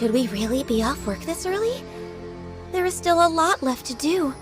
Should we really be off work this early? There is still a lot left to do.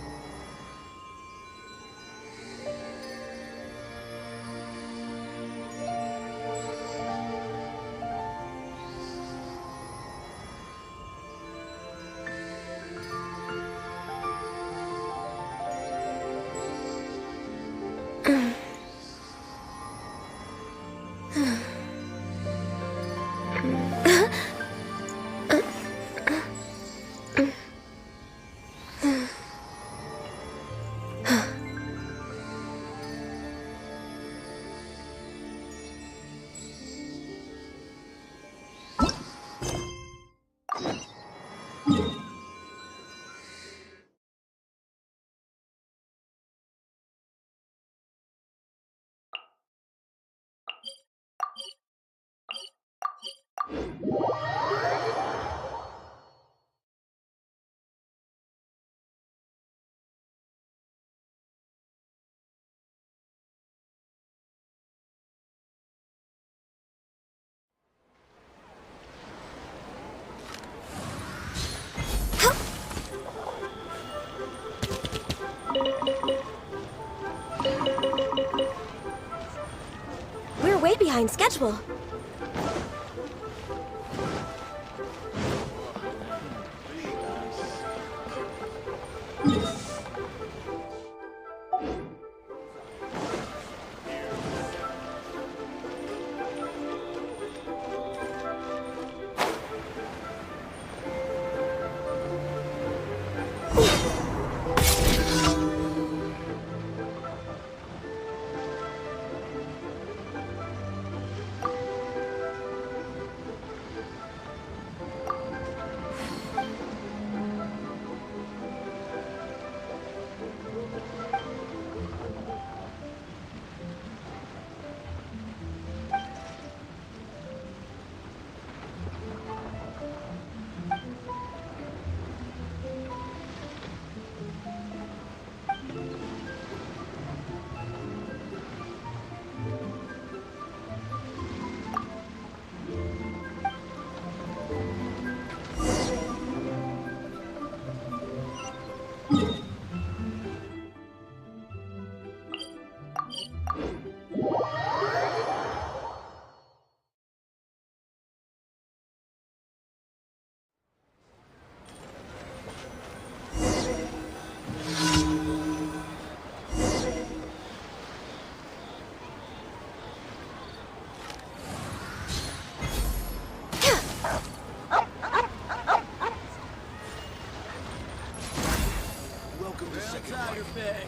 We're way behind schedule.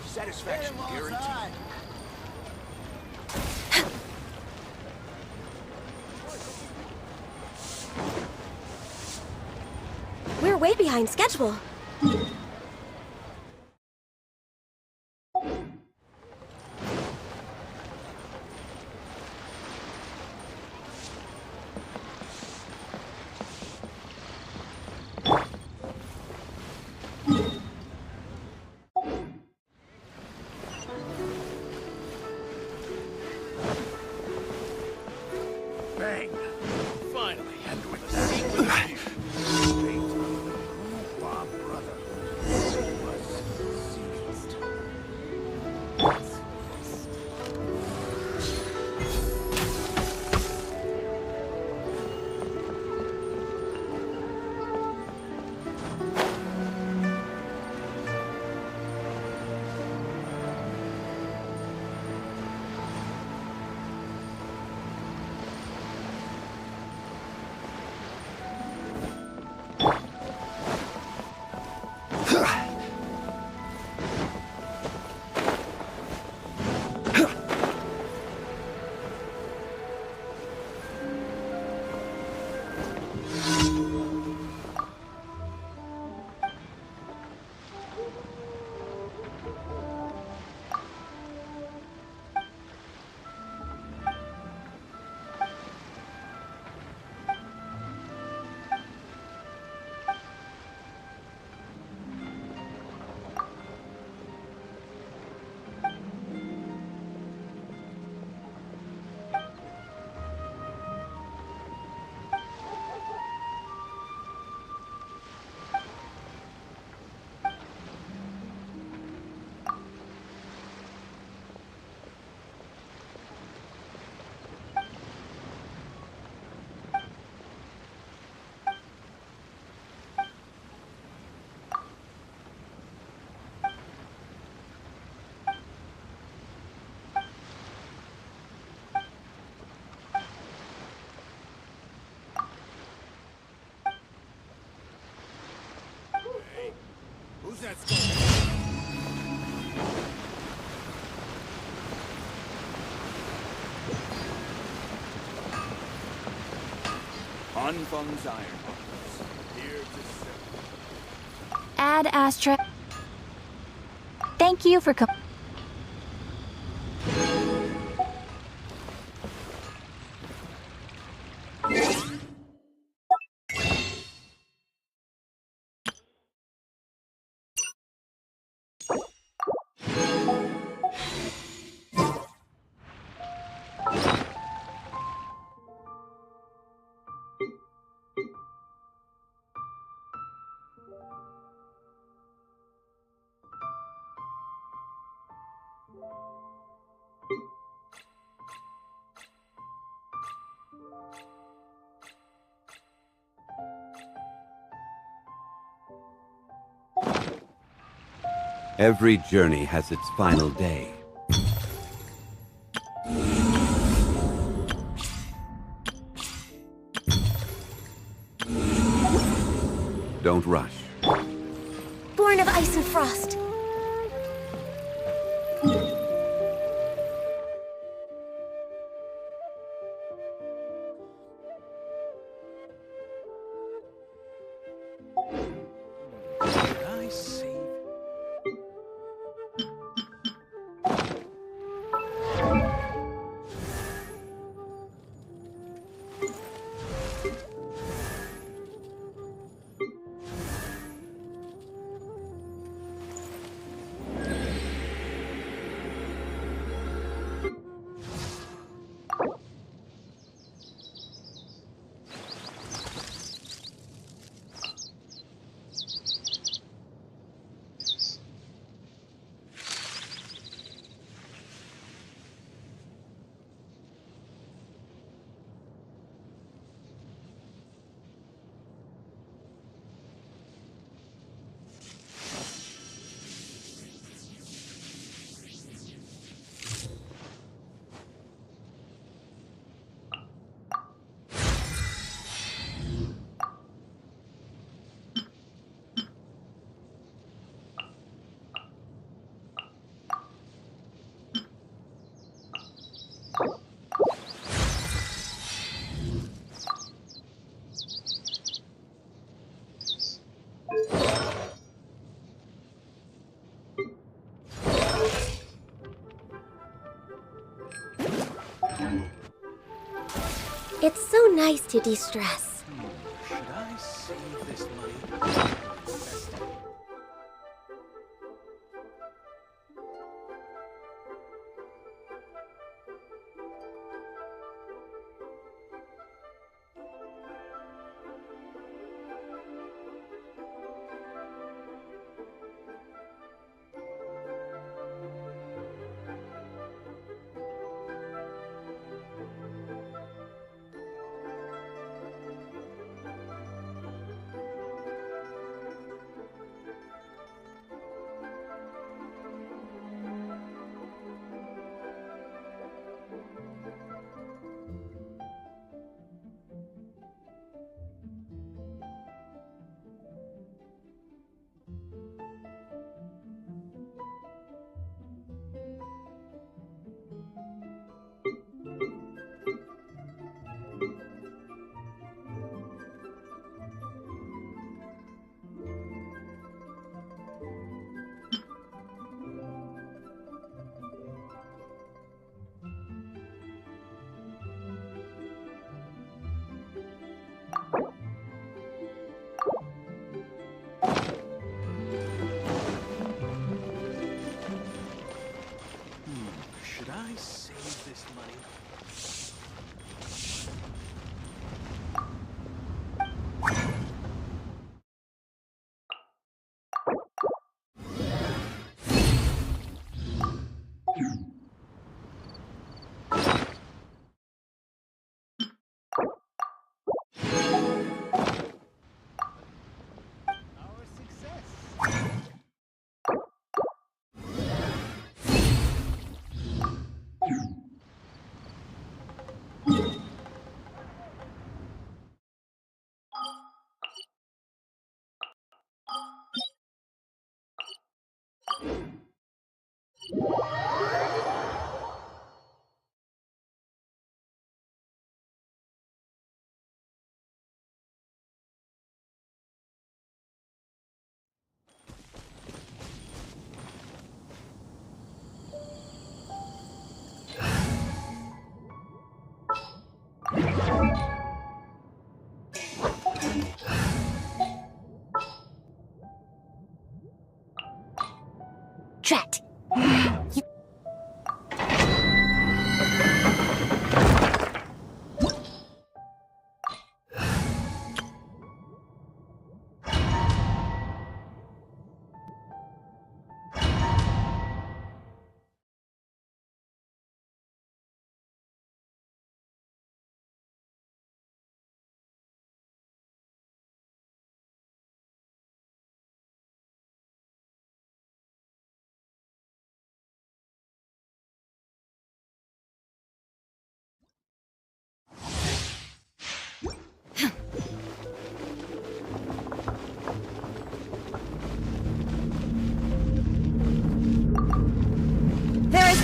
Satisfaction guaranteed. We're way behind schedule. Unfun's iron box. Here to sell. Ad Astra. Thank you for Every journey has its final day. Don't rush. Born of ice and frost. I see. It's so nice to de-stress. Should I save this money? Should I save this money? Our success.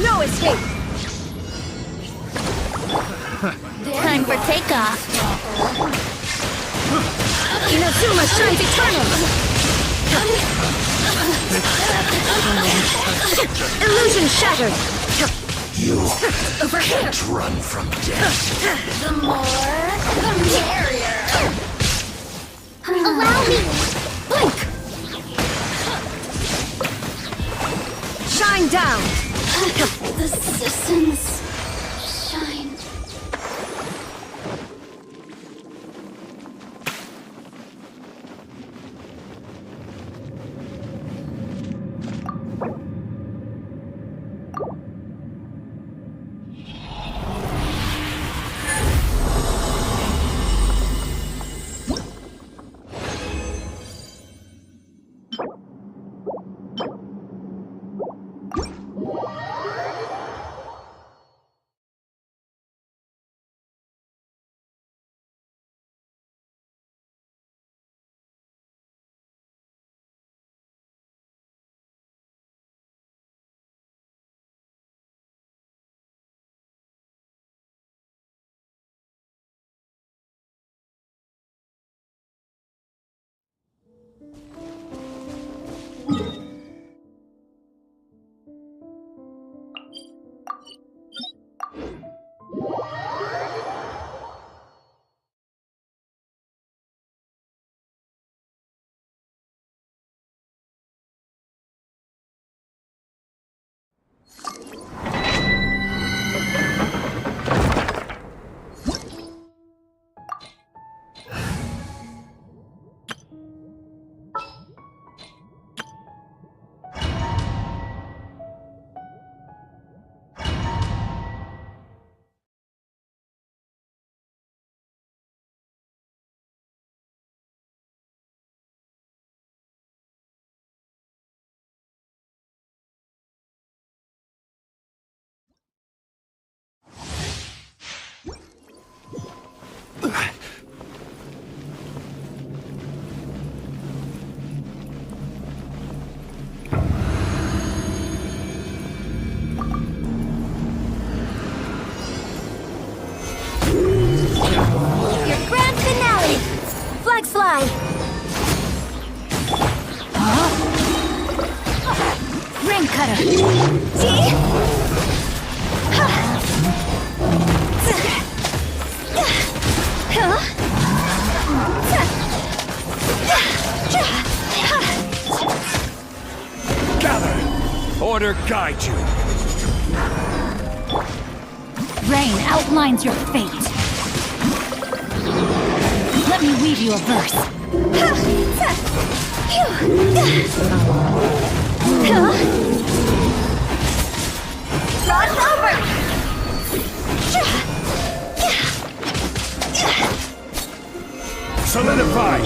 No escape! Time for takeoff. Inazuma shines eternal! Illusion shattered! You Over here! can't run from death. The more, the merrier. Allow me. Blink! Shine down! The citizens shine. Your grand finale! Flags fly! Ring cutter! See? Gather! Order guide you. Rain outlines your fate. Let me weave you a verse. Run over! Solidify!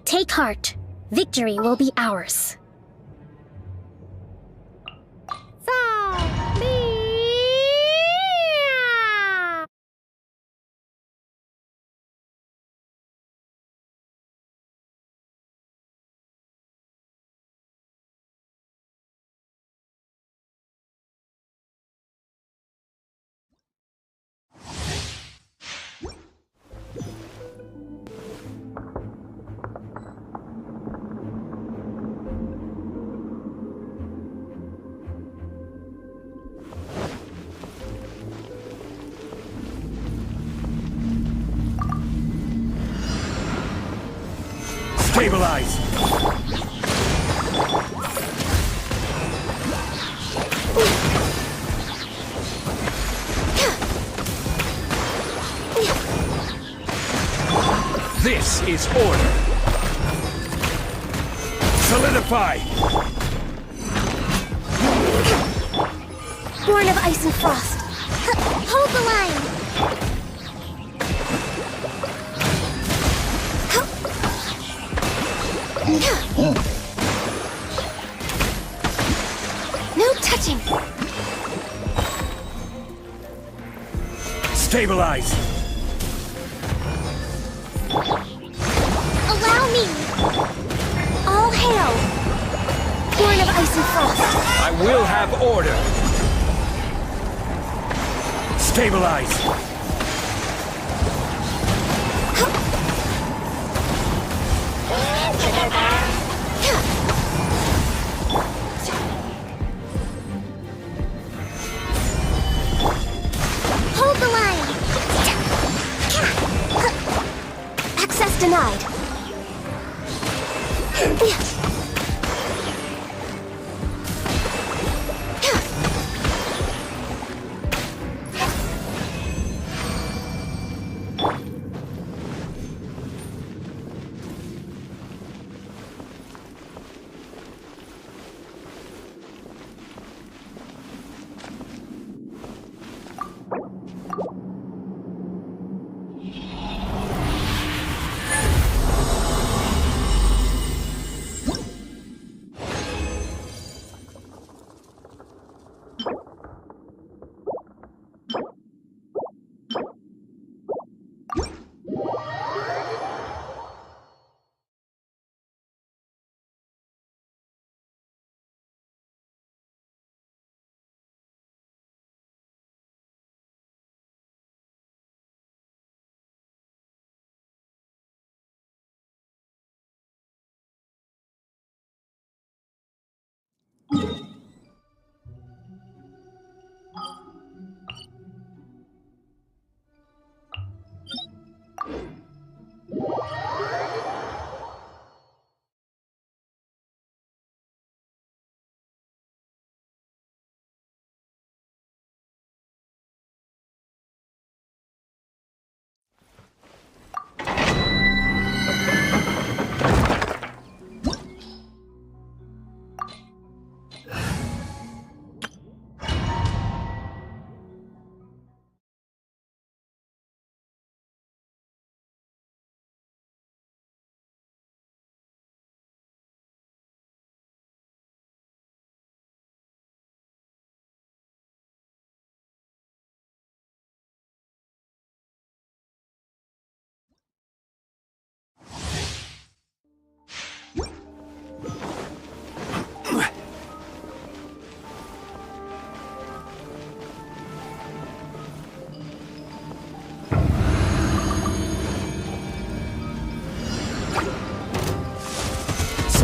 Take heart. Victory will be ours. Stabilize! This is order! Solidify! Born of ice and frost. Hold the line! No touching! Stabilize! Allow me! All hail! Born of ice and frost. I will have order! Stabilize! Hold the line! Access denied.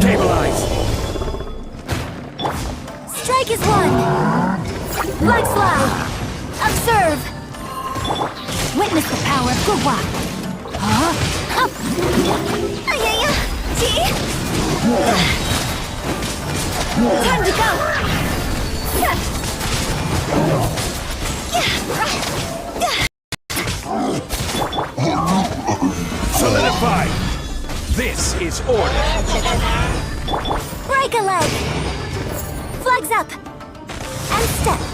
Stabilize! Strike is one! Light slide! Observe! Witness the power of Gugwa! Huh? Ayaya! See? Time to Solidify! This is order! break a leg! Flags up! And step!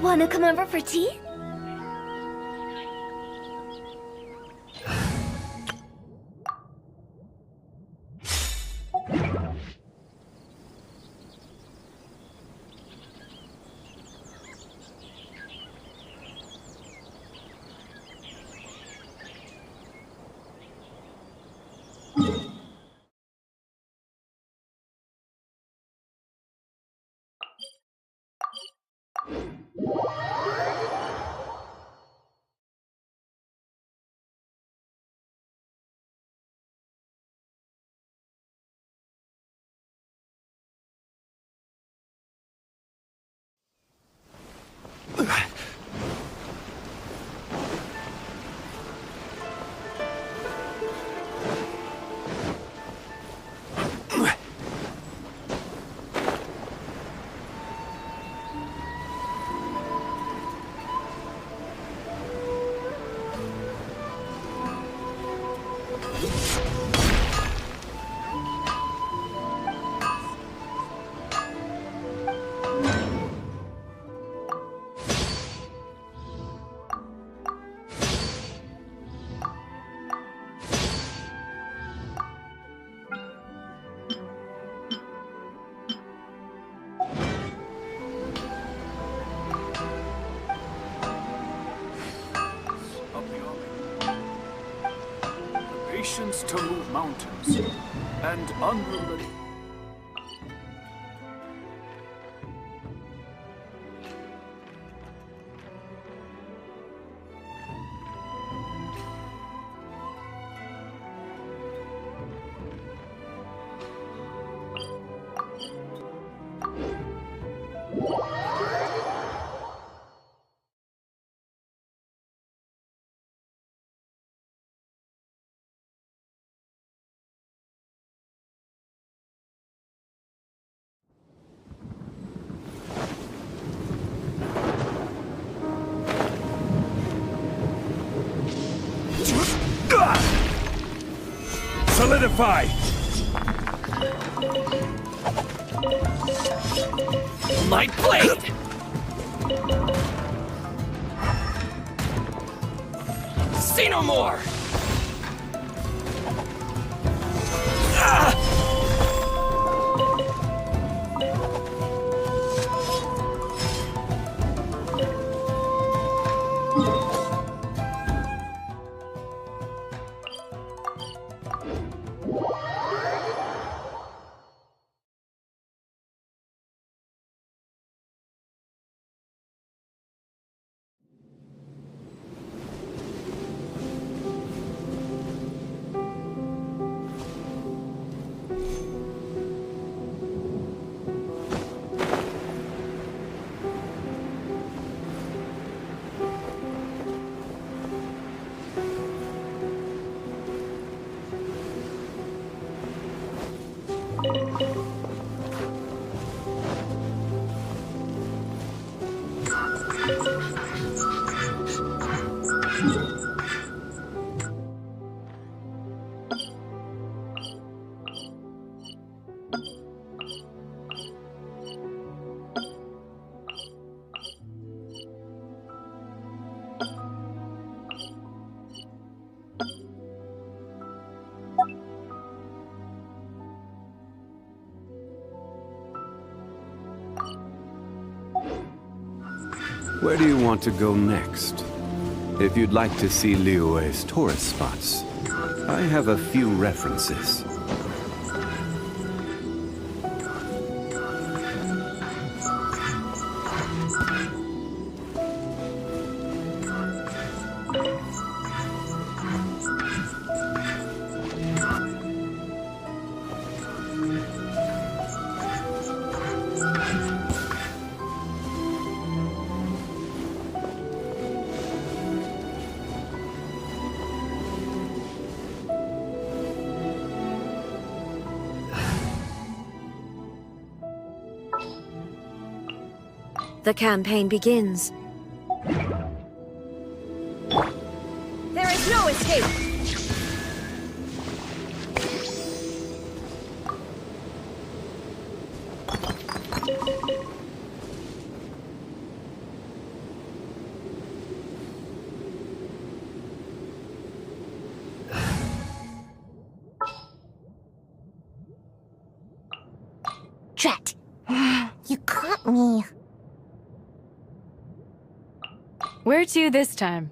Wanna come over for tea? Patience to move mountains, and unrelenting. Solidify! My blade! See no more! Where do you want to go next? If you'd like to see Liyue's tourist spots, I have a few references. The campaign begins. There is no escape! Drat. You caught me. Where to this time?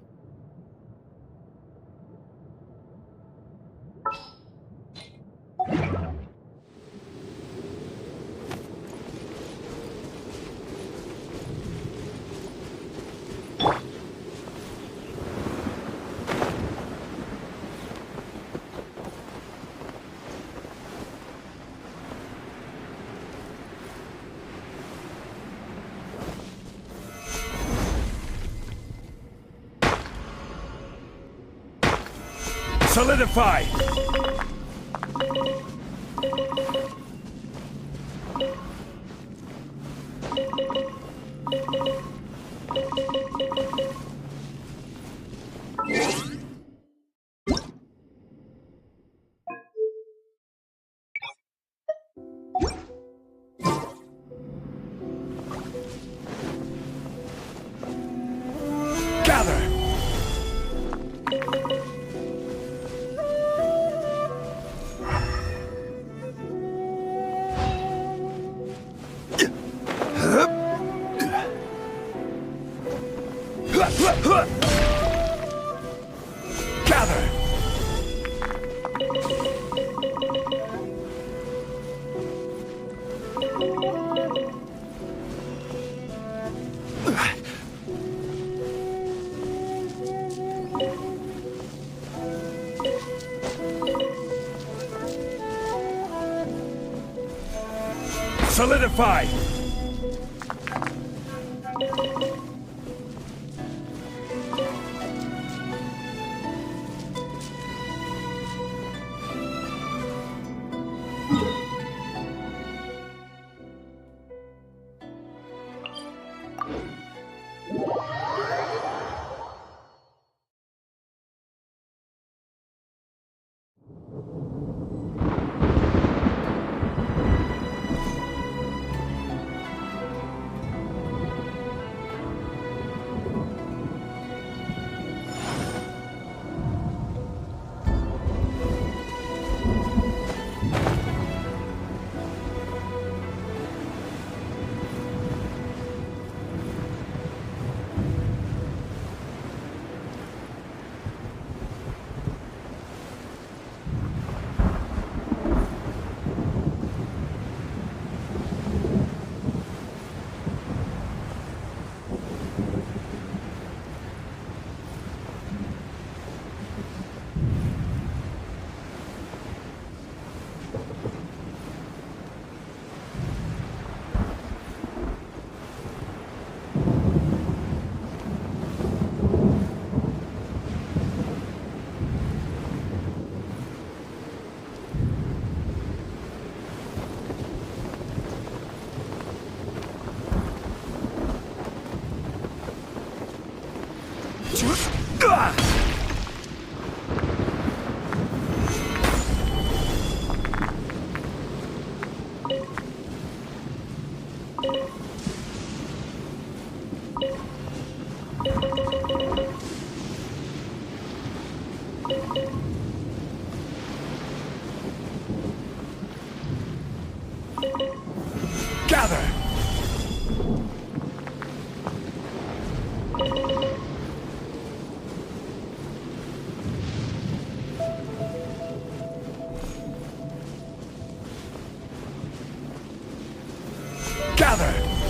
Solidify! Gather! Gather! Solidify! Gather! Gather!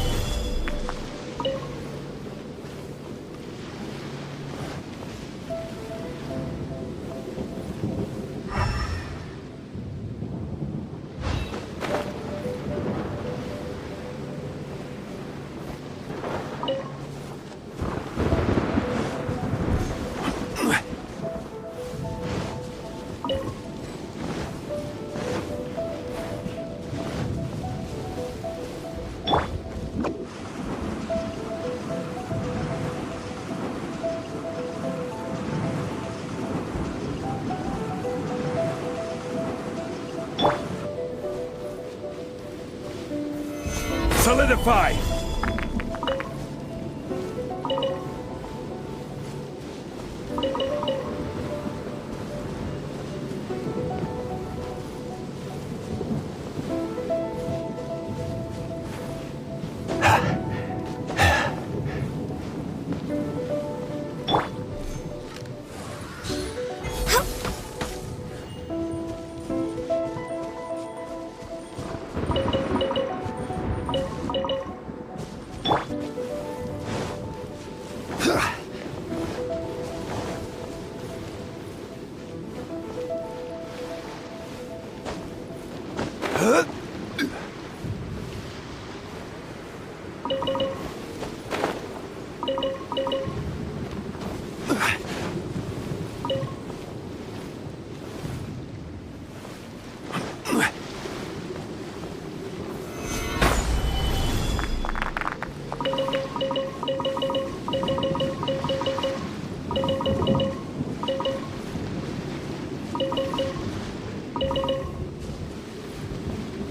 Solidify!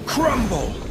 Crumble!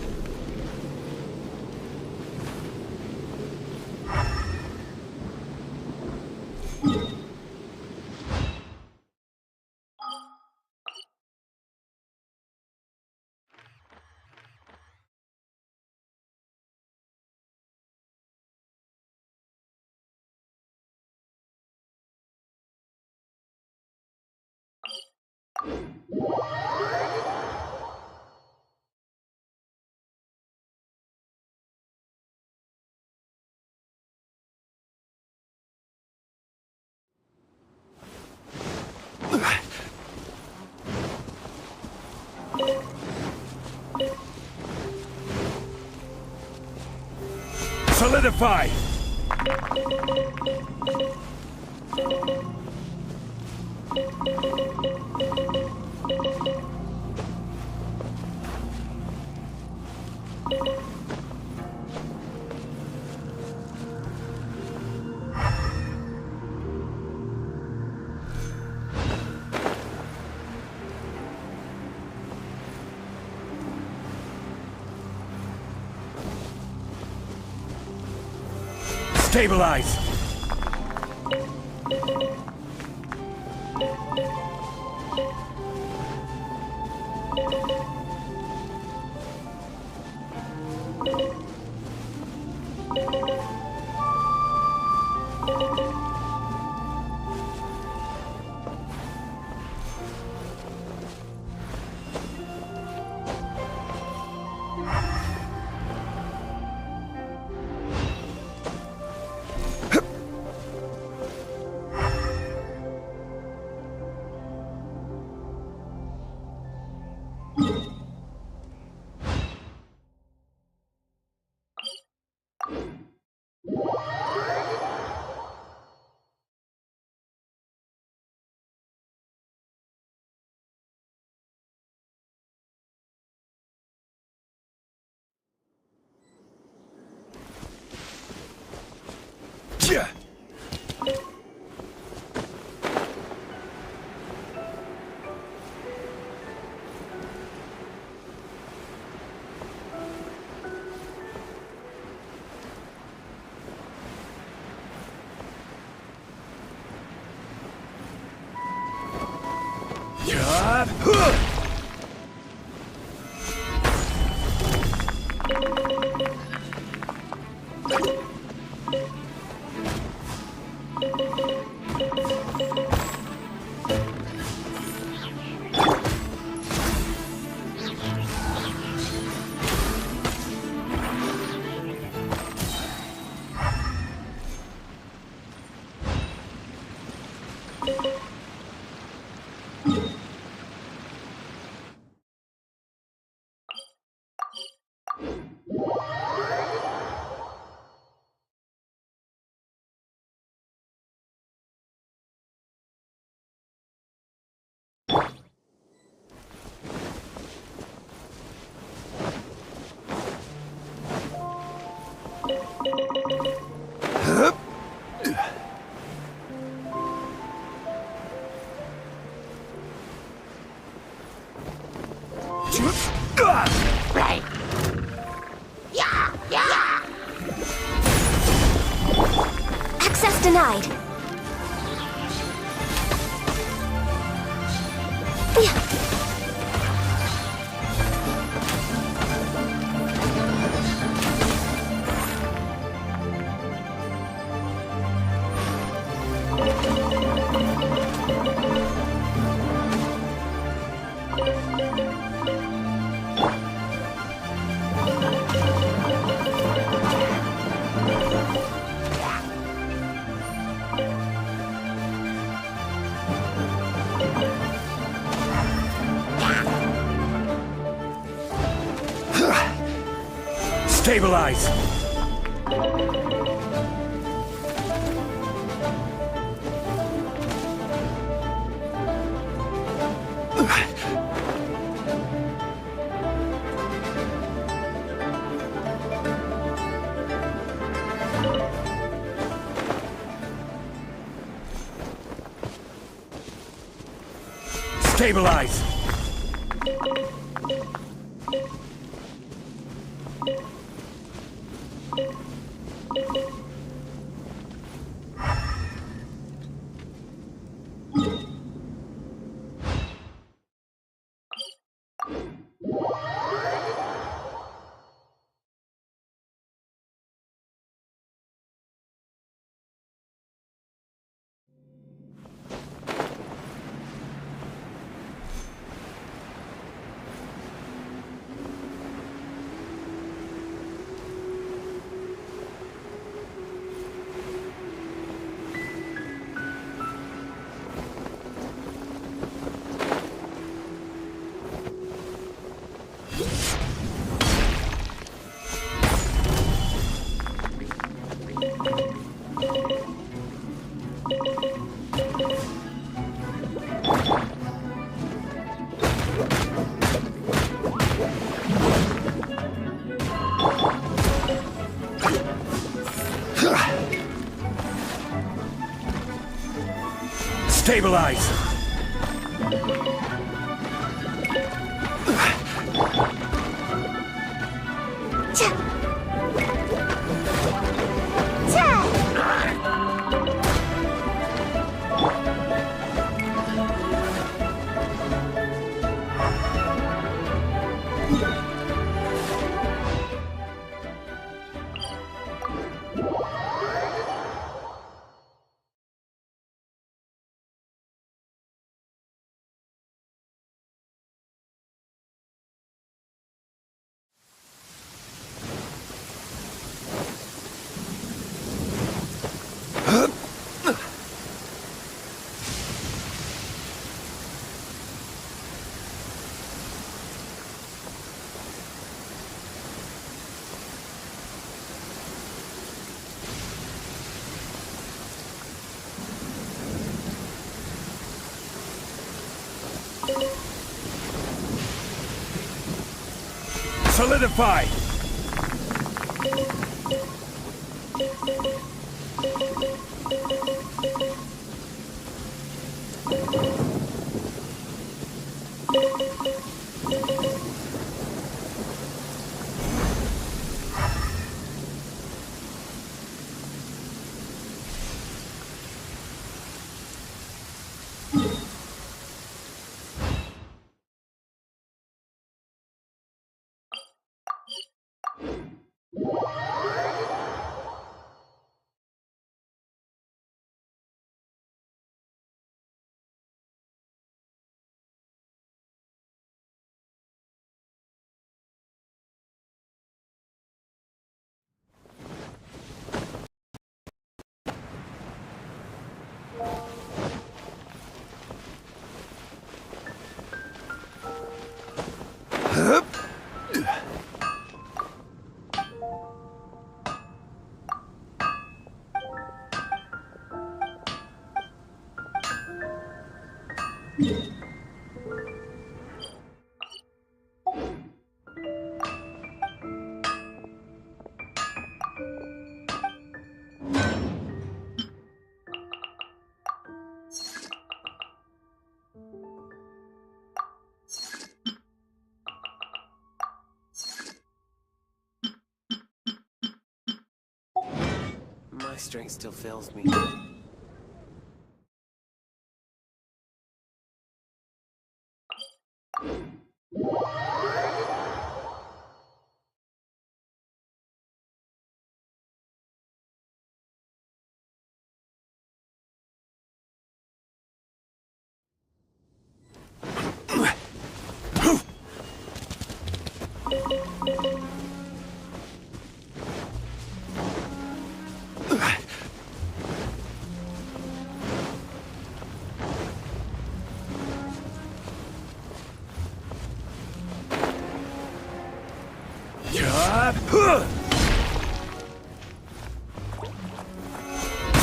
Solidify! Stabilize! Yeah. Access denied. Stabilize! Stabilize! Stabilize! Solidify! My strength still fails me.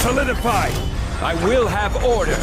Solidify! I will have order!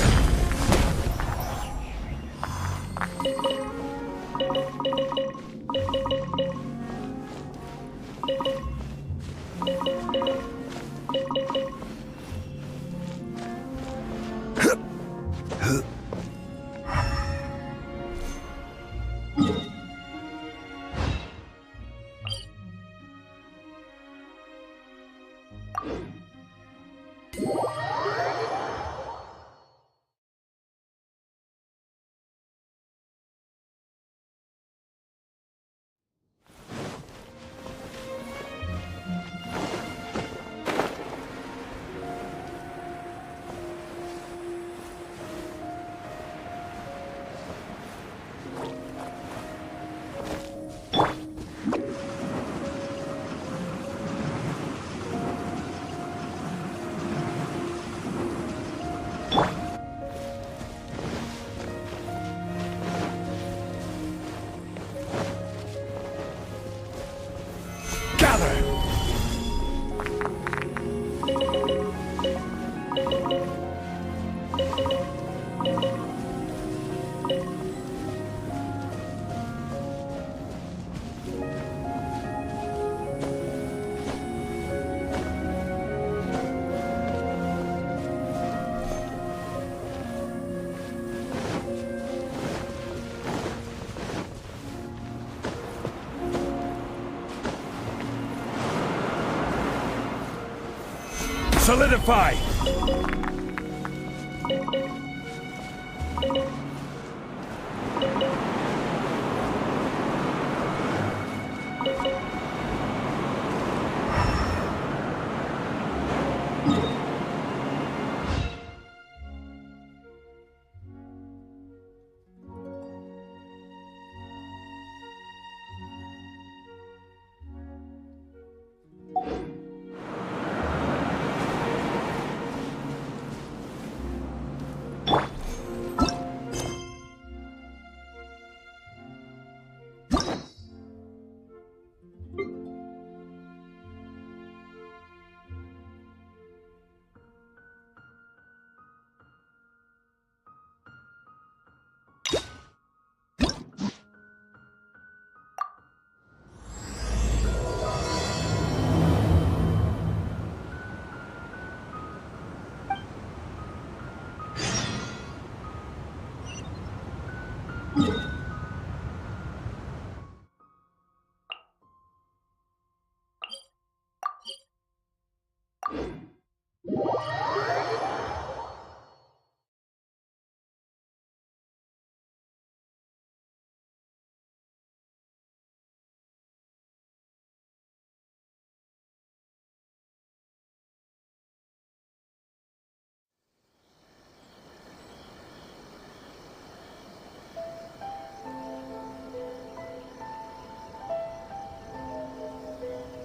Solidify!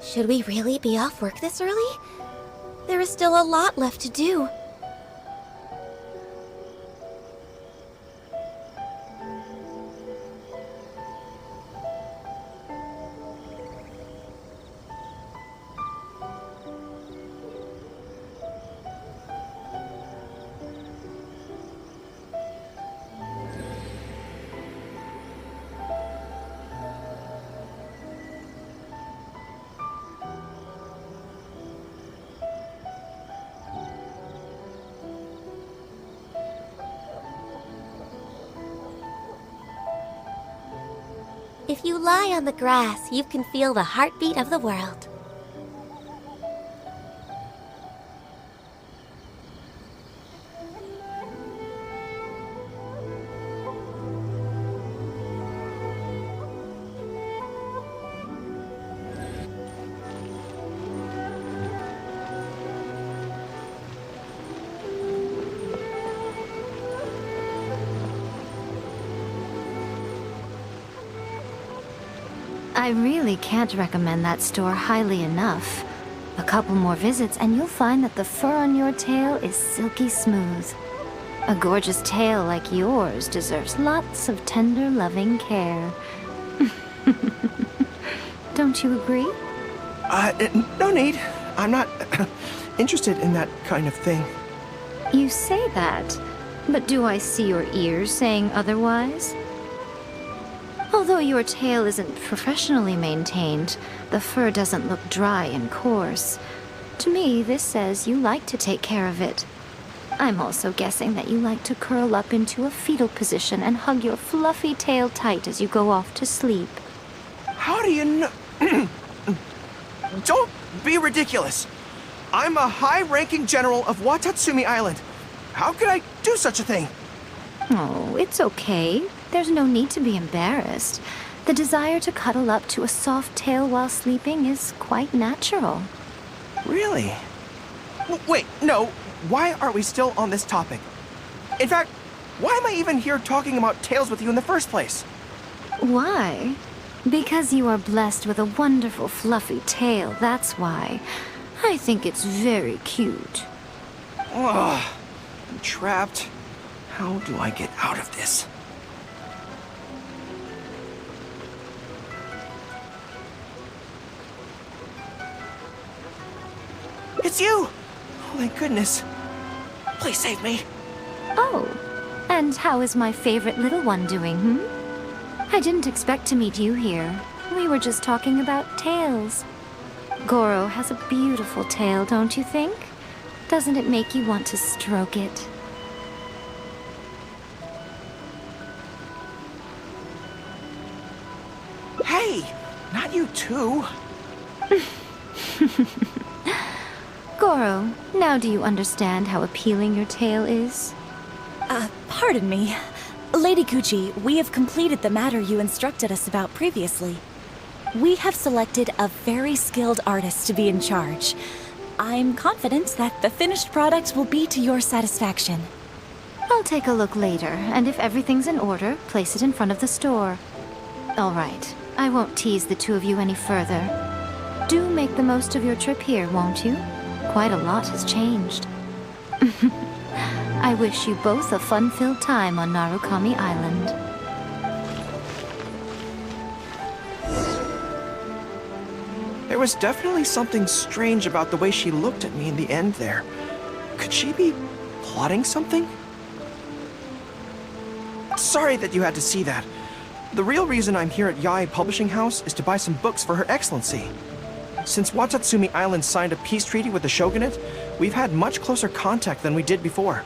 Should we really be off work this early? There is still a lot left to do. If you lie on the grass, you can feel the heartbeat of the world. I really can't recommend that store highly enough. A couple more visits and you'll find that the fur on your tail is silky smooth. A gorgeous tail like yours deserves lots of tender, loving care. Don't you agree? No need. I'm not... interested in that kind of thing. You say that, but do I see your ears saying otherwise? Although your tail isn't professionally maintained, the fur doesn't look dry and coarse. To me, this says you like to take care of it. I'm also guessing that you like to curl up into a fetal position and hug your fluffy tail tight as you go off to sleep. How do you know? Don't be ridiculous. I'm a high-ranking general of Watatsumi Island. How could I do such a thing? Oh, it's okay. There's no need to be embarrassed. The desire to cuddle up to a soft tail while sleeping is quite natural. Really? Wait, no. Why are we still on this topic? In fact, why am I even here talking about tails with you in the first place? Why? Because you are blessed with a wonderful fluffy tail, that's why. I think it's very cute. Ugh, I'm trapped. How do I get out of this? It's you! Oh, thank goodness. Please save me. Oh, and how is my favorite little one doing, I didn't expect to meet you here. We were just talking about tails. Goro has a beautiful tail, don't you think? Doesn't it make you want to stroke it? Hey, not you too. Goro, now do you understand how appealing your tail is? Pardon me. Lady Gucci, we have completed the matter you instructed us about previously. We have selected a very skilled artist to be in charge. I'm confident that the finished product will be to your satisfaction. I'll take a look later, and if everything's in order, place it in front of the store. All right, I won't tease the two of you any further. Do make the most of your trip here, won't you? Quite a lot has changed. I wish you both a fun-filled time on Narukami Island. There was definitely something strange about the way she looked at me in the end there. Could she be plotting something? Sorry that you had to see that. The real reason I'm here at Yae Publishing House is to buy some books for Her Excellency. Since Watatsumi Island signed a peace treaty with the shogunate, we've had much closer contact than we did before.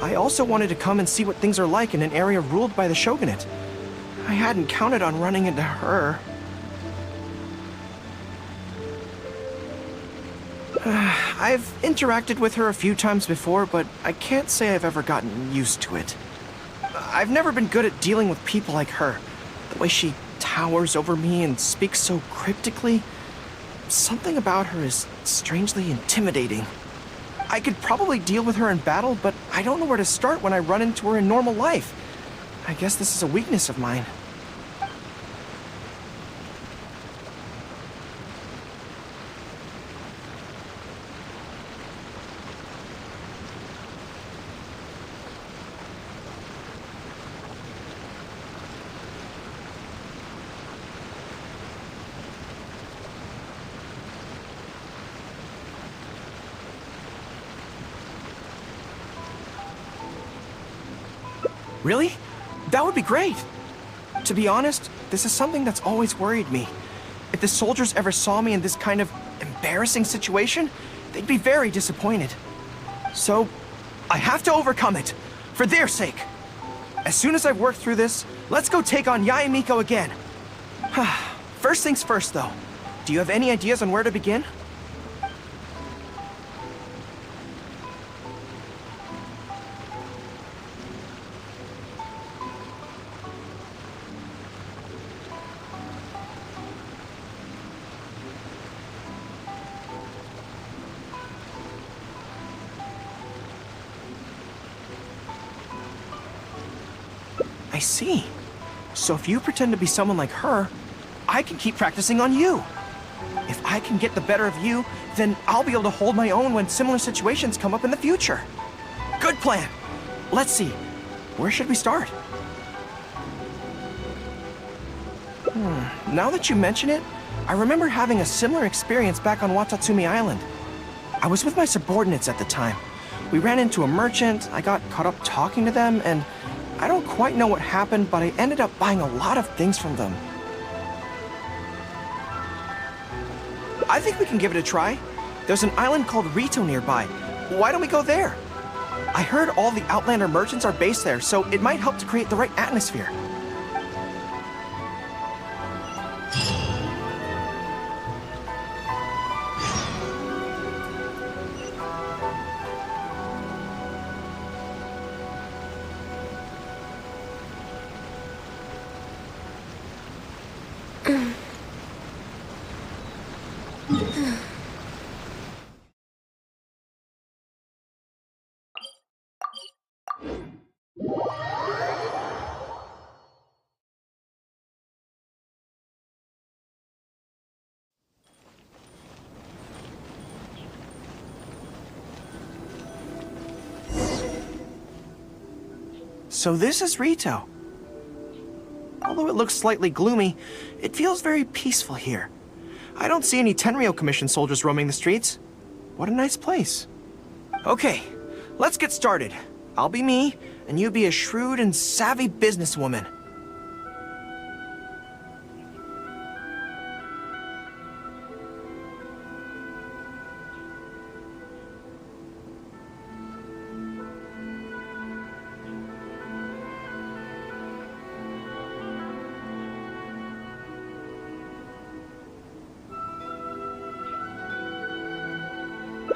I also wanted to come and see what things are like in an area ruled by the shogunate. I hadn't counted on running into her. I've interacted with her a few times before, but I can't say I've ever gotten used to it. I've never been good at dealing with people like her. The way she towers over me and speaks so cryptically. Something about her is strangely intimidating. I could probably deal with her in battle, but I don't know where to start when I run into her in normal life. I guess this is a weakness of mine. Really? That would be great. To be honest, this is something that's always worried me. If the soldiers ever saw me in this kind of embarrassing situation, they'd be very disappointed. So, I have to overcome it, for their sake. As soon as I've worked through this, let's go take on Yae Miko again. First things first, though. Do you have any ideas on where to begin? I see. So if you pretend to be someone like her, I can keep practicing on you. If I can get the better of you, then I'll be able to hold my own when similar situations come up in the future. Good plan. Let's see. Where should we start? Now that you mention it, I remember having a similar experience back on Watatsumi Island. I was with my subordinates at the time. We ran into a merchant, I got caught up talking to them, and I don't quite know what happened, but I ended up buying a lot of things from them. I think we can give it a try. There's an island called Rito nearby. Why don't we go there? I heard all the Outlander merchants are based there, so it might help to create the right atmosphere. So this is Rito. Although it looks slightly gloomy, it feels very peaceful here. I don't see any Tenryou Commission soldiers roaming the streets. What a nice place. Okay, let's get started. I'll be me, and you be a shrewd and savvy businesswoman.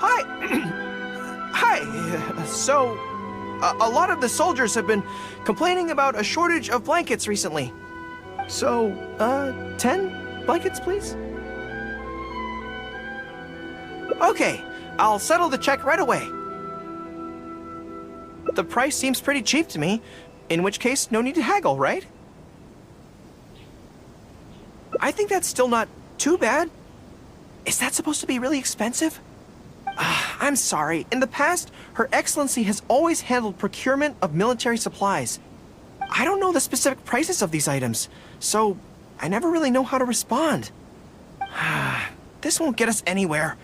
Hi! Hi! So, a lot of the soldiers have been complaining about a shortage of blankets recently. So, 10 blankets, please? Okay, I'll settle the check right away. The price seems pretty cheap to me, in which case, no need to haggle, right? I think that's still not too bad. Is that supposed to be really expensive? I'm sorry. In the past, Her Excellency has always handled procurement of military supplies. I don't know the specific prices of these items, so I never really know how to respond. This won't get us anywhere.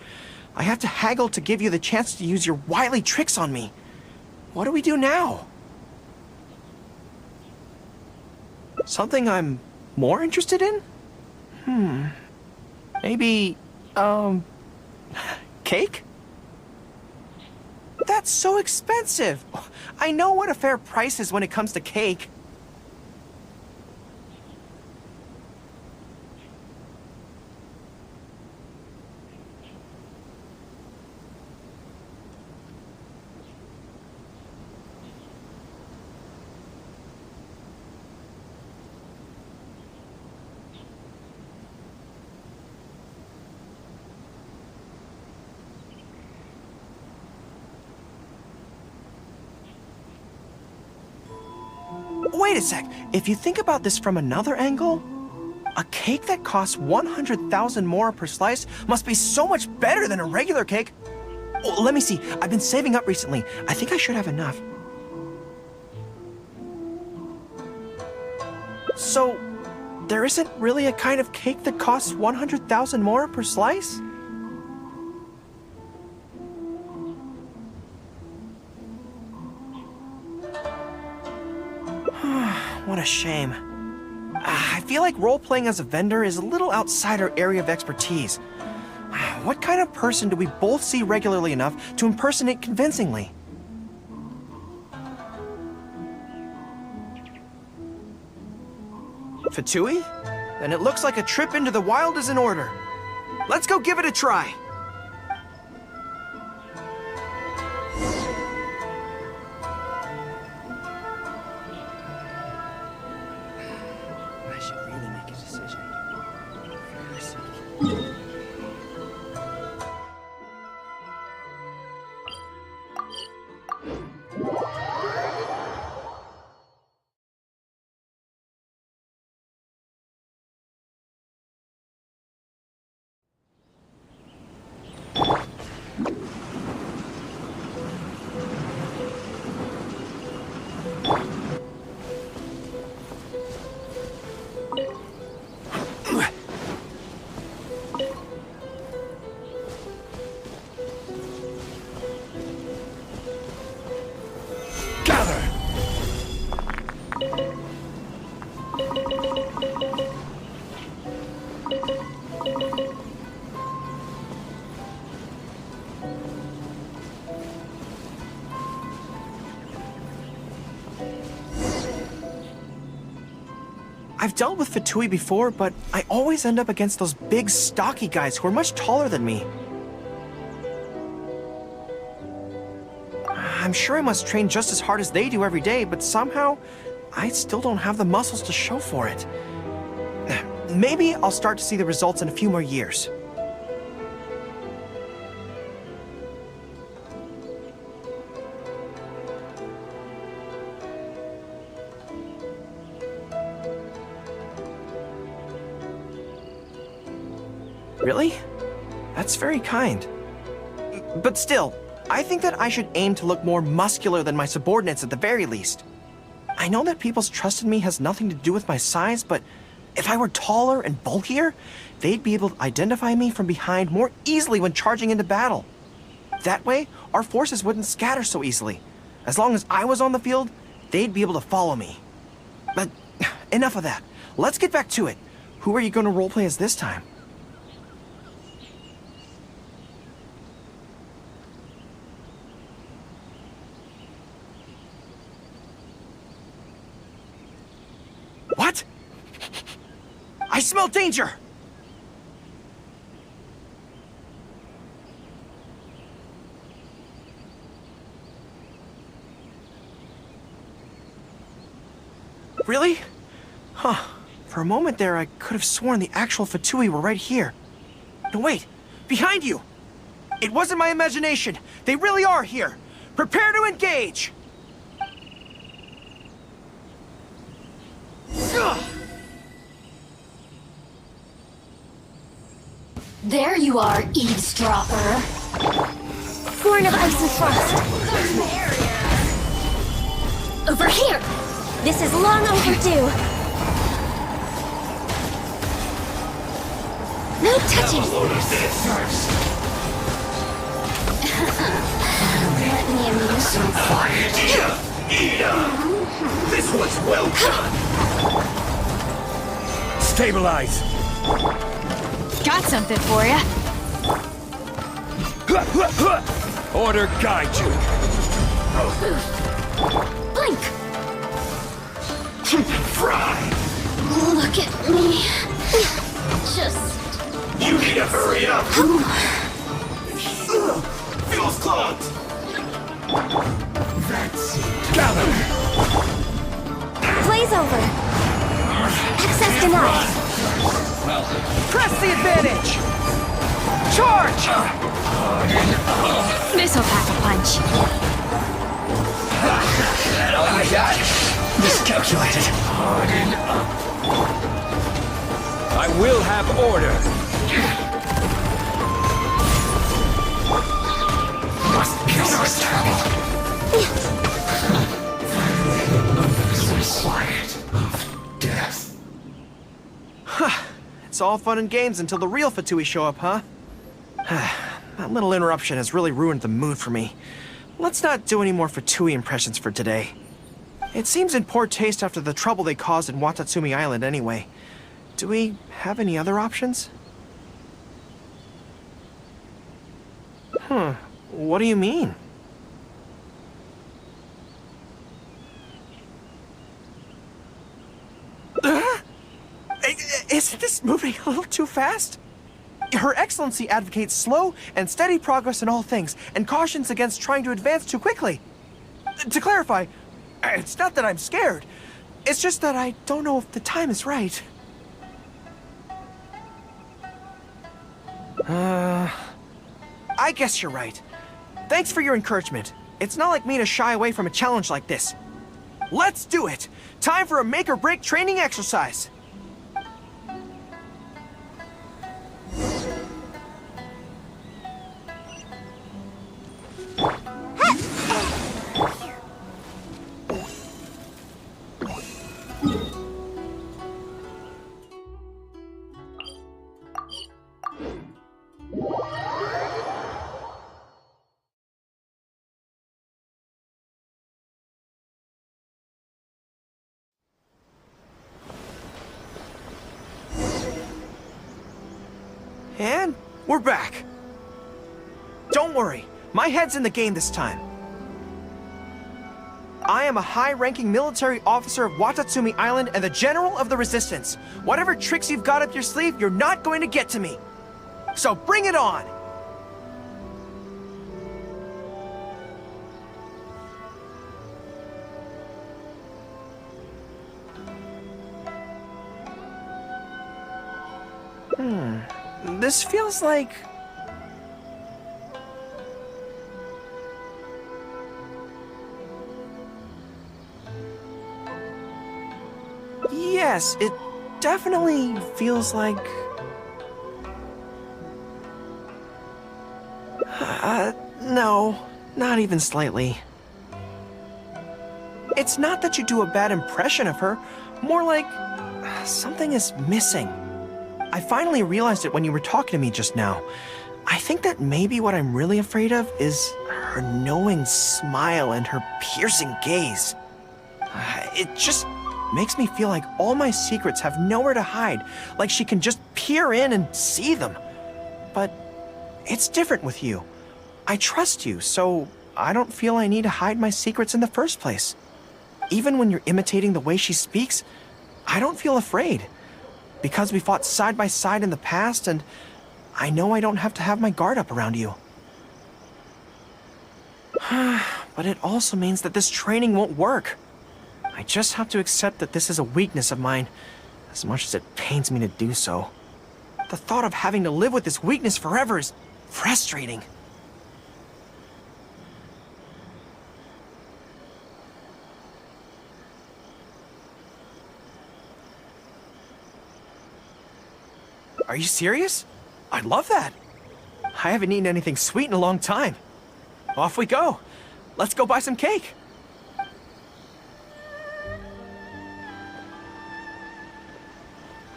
I have to haggle to give you the chance to use your wily tricks on me. What do we do now? Something I'm more interested in? Maybe, cake? That's so expensive! I know what a fair price is when it comes to cake. Wait a sec. If you think about this from another angle, a cake that costs 100,000 more per slice must be so much better than a regular cake. Oh, let me see. I've been saving up recently. I think I should have enough. So, there isn't really a kind of cake that costs 100,000 more per slice? What a shame. I feel like role-playing as a vendor is a little outside our area of expertise. What kind of person do we both see regularly enough to impersonate convincingly? Fatui? Then it looks like a trip into the wild is in order. Let's go give it a try. I should really make a decision. I've dealt with Fatui before, but I always end up against those big, stocky guys who are much taller than me. I'm sure I must train just as hard as they do every day, but somehow, I still don't have the muscles to show for it. Maybe I'll start to see the results in a few more years. Really? That's very kind. But still, I think that I should aim to look more muscular than my subordinates at the very least. I know that people's trust in me has nothing to do with my size, but if I were taller and bulkier, they'd be able to identify me from behind more easily when charging into battle. That way, our forces wouldn't scatter so easily. As long as I was on the field, they'd be able to follow me. But enough of that. Let's get back to it. Who are you going to roleplay as this time? What? I smell danger! Really? Huh. For a moment there, I could have sworn the actual Fatui were right here. No, wait! Behind you! It wasn't my imagination! They really are here! Prepare to engage! There you are, eavesdropper. Born of ice and frost. Over here! This is long overdue. No touching! Let me amuse you. This was well done! Stabilize! Got something for ya. Order guide you! Blink! Fry! Look at me. Just... You need to hurry up! Feels clogged! That's it. Gather! Blaze over. Access denied. Press the advantage! Charge! This'll pack a punch. That all you got? Miscalculated. I will have order. Must be quiet of death. It's all fun and games until the real Fatui show up, huh? That little interruption has really ruined the mood for me. Let's not do any more Fatui impressions for today. It seems in poor taste after the trouble they caused in Watatsumi Island anyway. Do we have any other options? What do you mean? Isn't this moving a little too fast? Her Excellency advocates slow and steady progress in all things, and cautions against trying to advance too quickly. To clarify, it's not that I'm scared. It's just that I don't know if the time is right. I guess you're right. Thanks for your encouragement. It's not like me to shy away from a challenge like this. Let's do it! Time for a make-or-break training exercise! And we're back. Don't worry, my head's in the game this time. I am a high-ranking military officer of Watatsumi Island and the General of the Resistance. Whatever tricks you've got up your sleeve, you're not going to get to me. So bring it on! This feels like... Yes, it definitely feels like... no, not even slightly. It's not that you do a bad impression of her, more like something is missing. I finally realized it when you were talking to me just now. I think that maybe what I'm really afraid of is her knowing smile and her piercing gaze. It just makes me feel like all my secrets have nowhere to hide, like she can just peer in and see them. But it's different with you. I trust you, so I don't feel I need to hide my secrets in the first place. Even when you're imitating the way she speaks, I don't feel afraid. Because we fought side by side in the past, and I know I don't have to have my guard up around you. But it also means that this training won't work. I just have to accept that this is a weakness of mine, as much as it pains me to do so. The thought of having to live with this weakness forever is frustrating. Are you serious? I'd love that. I haven't eaten anything sweet in a long time. Off we go. Let's go buy some cake.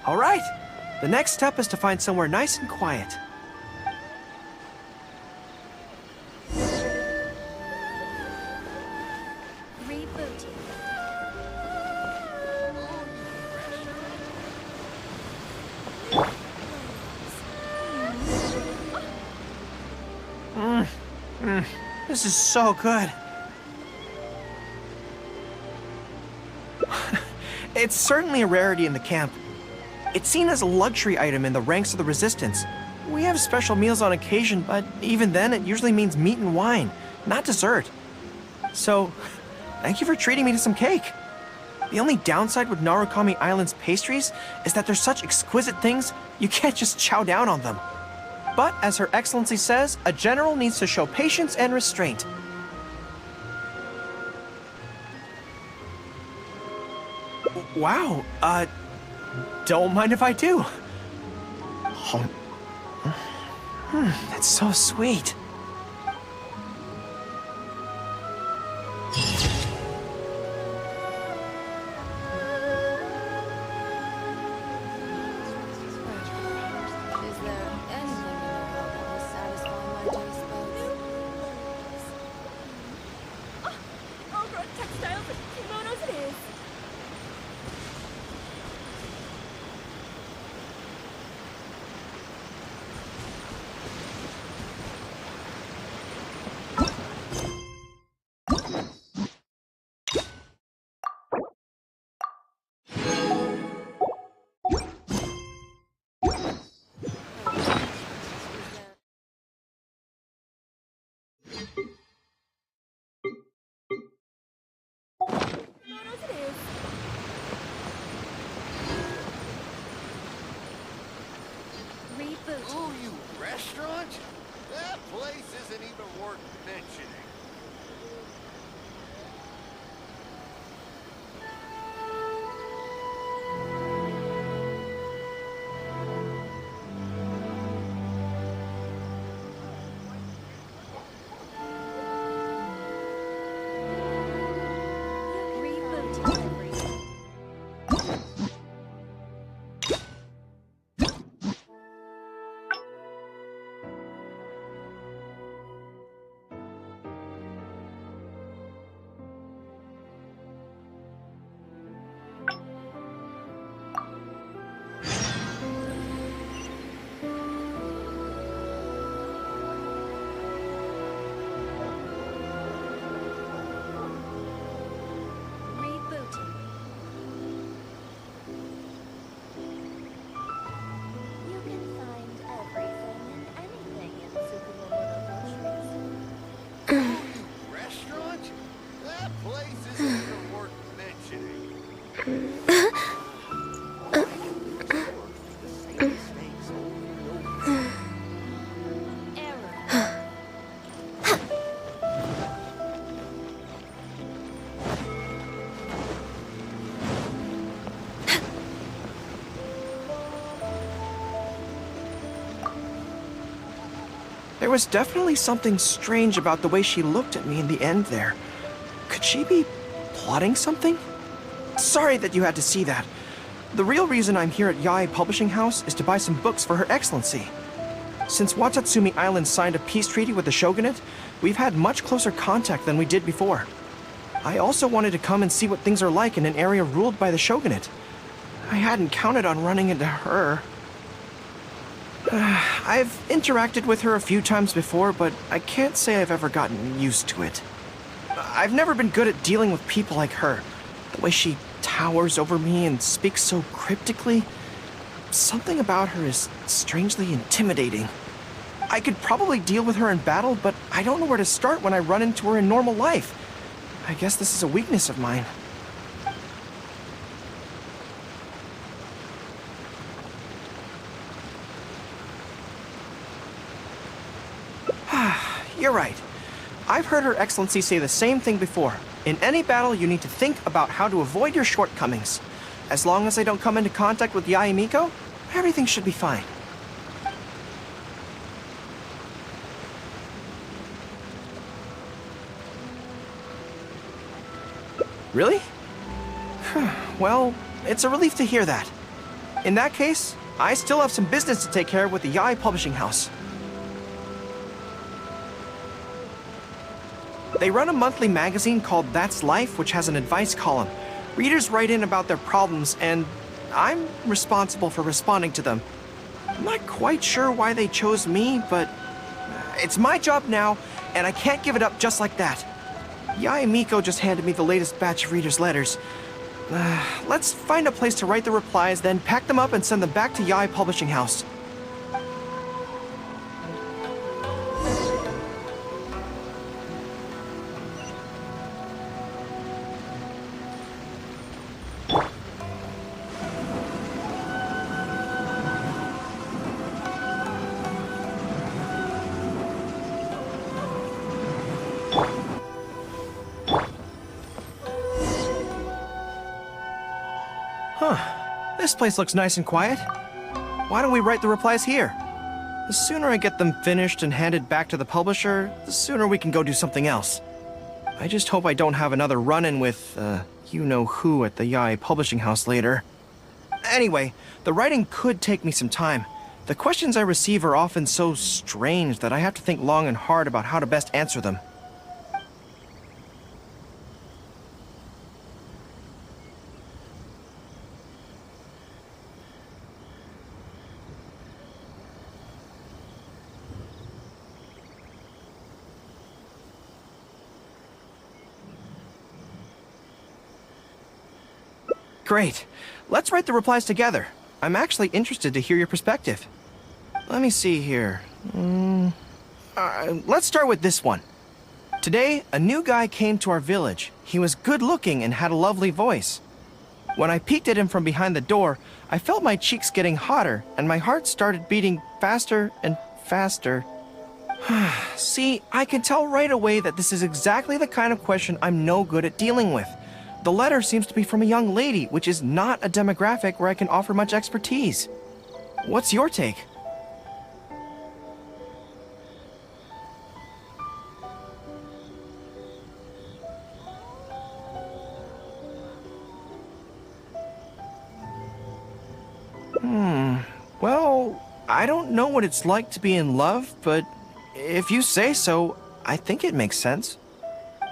All right. The next step is to find somewhere nice and quiet. This is so good. It's certainly a rarity in the camp. It's seen as a luxury item in the ranks of the Resistance. We have special meals on occasion, but even then it usually means meat and wine, not dessert. So, thank you for treating me to some cake. The only downside with Narukami Island's pastries is that they're such exquisite things, you can't just chow down on them. But, as Her Excellency says, a general needs to show patience and restraint. Wow, don't mind if I do. That's so sweet. Ooh, you restaurant? That place isn't even worth mentioning. There was definitely something strange about the way she looked at me in the end there. Could she be plotting something? Sorry that you had to see that. The real reason I'm here at Yae Publishing House is to buy some books for Her Excellency. Since Watatsumi Island signed a peace treaty with the shogunate, we've had much closer contact than we did before. I also wanted to come and see what things are like in an area ruled by the shogunate. I hadn't counted on running into her. I've interacted with her a few times before, but I can't say I've ever gotten used to it. I've never been good at dealing with people like her. The way she towers over me and speaks so cryptically. Something about her is strangely intimidating. I could probably deal with her in battle, but I don't know where to start when I run into her in normal life. I guess this is a weakness of mine. You're right. I've heard Her Excellency say the same thing before. In any battle, you need to think about how to avoid your shortcomings. As long as I don't come into contact with Yae Miko, everything should be fine. Really? Well, it's a relief to hear that. In that case, I still have some business to take care of with the Yae Publishing House. They run a monthly magazine called That's Life, which has an advice column. Readers write in about their problems, and I'm responsible for responding to them. I'm not quite sure why they chose me, but it's my job now, and I can't give it up just like that. Yae Miko just handed me the latest batch of readers' letters. Let's find a place to write the replies, then pack them up and send them back to Yae Publishing House. This place looks nice and quiet. Why don't we write the replies here? The sooner I get them finished and handed back to the publisher, the sooner we can go do something else. I just hope I don't have another run-in with, you-know-who at the Yae Publishing House later. Anyway, the writing could take me some time. The questions I receive are often so strange that I have to think long and hard about how to best answer them. Great. Let's write the replies together. I'm actually interested to hear your perspective. Let me see here. Let's start with this one. Today, a new guy came to our village. He was good-looking and had a lovely voice. When I peeked at him from behind the door, I felt my cheeks getting hotter, and my heart started beating faster and faster. See, I can tell right away that this is exactly the kind of question I'm no good at dealing with. The letter seems to be from a young lady, which is not a demographic where I can offer much expertise. What's your take? Well, I don't know what it's like to be in love, but if you say so, I think it makes sense.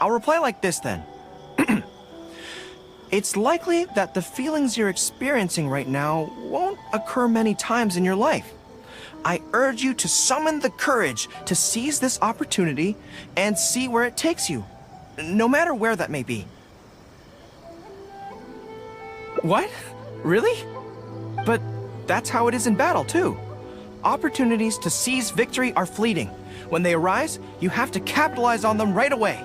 I'll reply like this then. It's likely that the feelings you're experiencing right now won't occur many times in your life. I urge you to summon the courage to seize this opportunity and see where it takes you, no matter where that may be. What? Really? But that's how it is in battle, too. Opportunities to seize victory are fleeting. When they arise, you have to capitalize on them right away.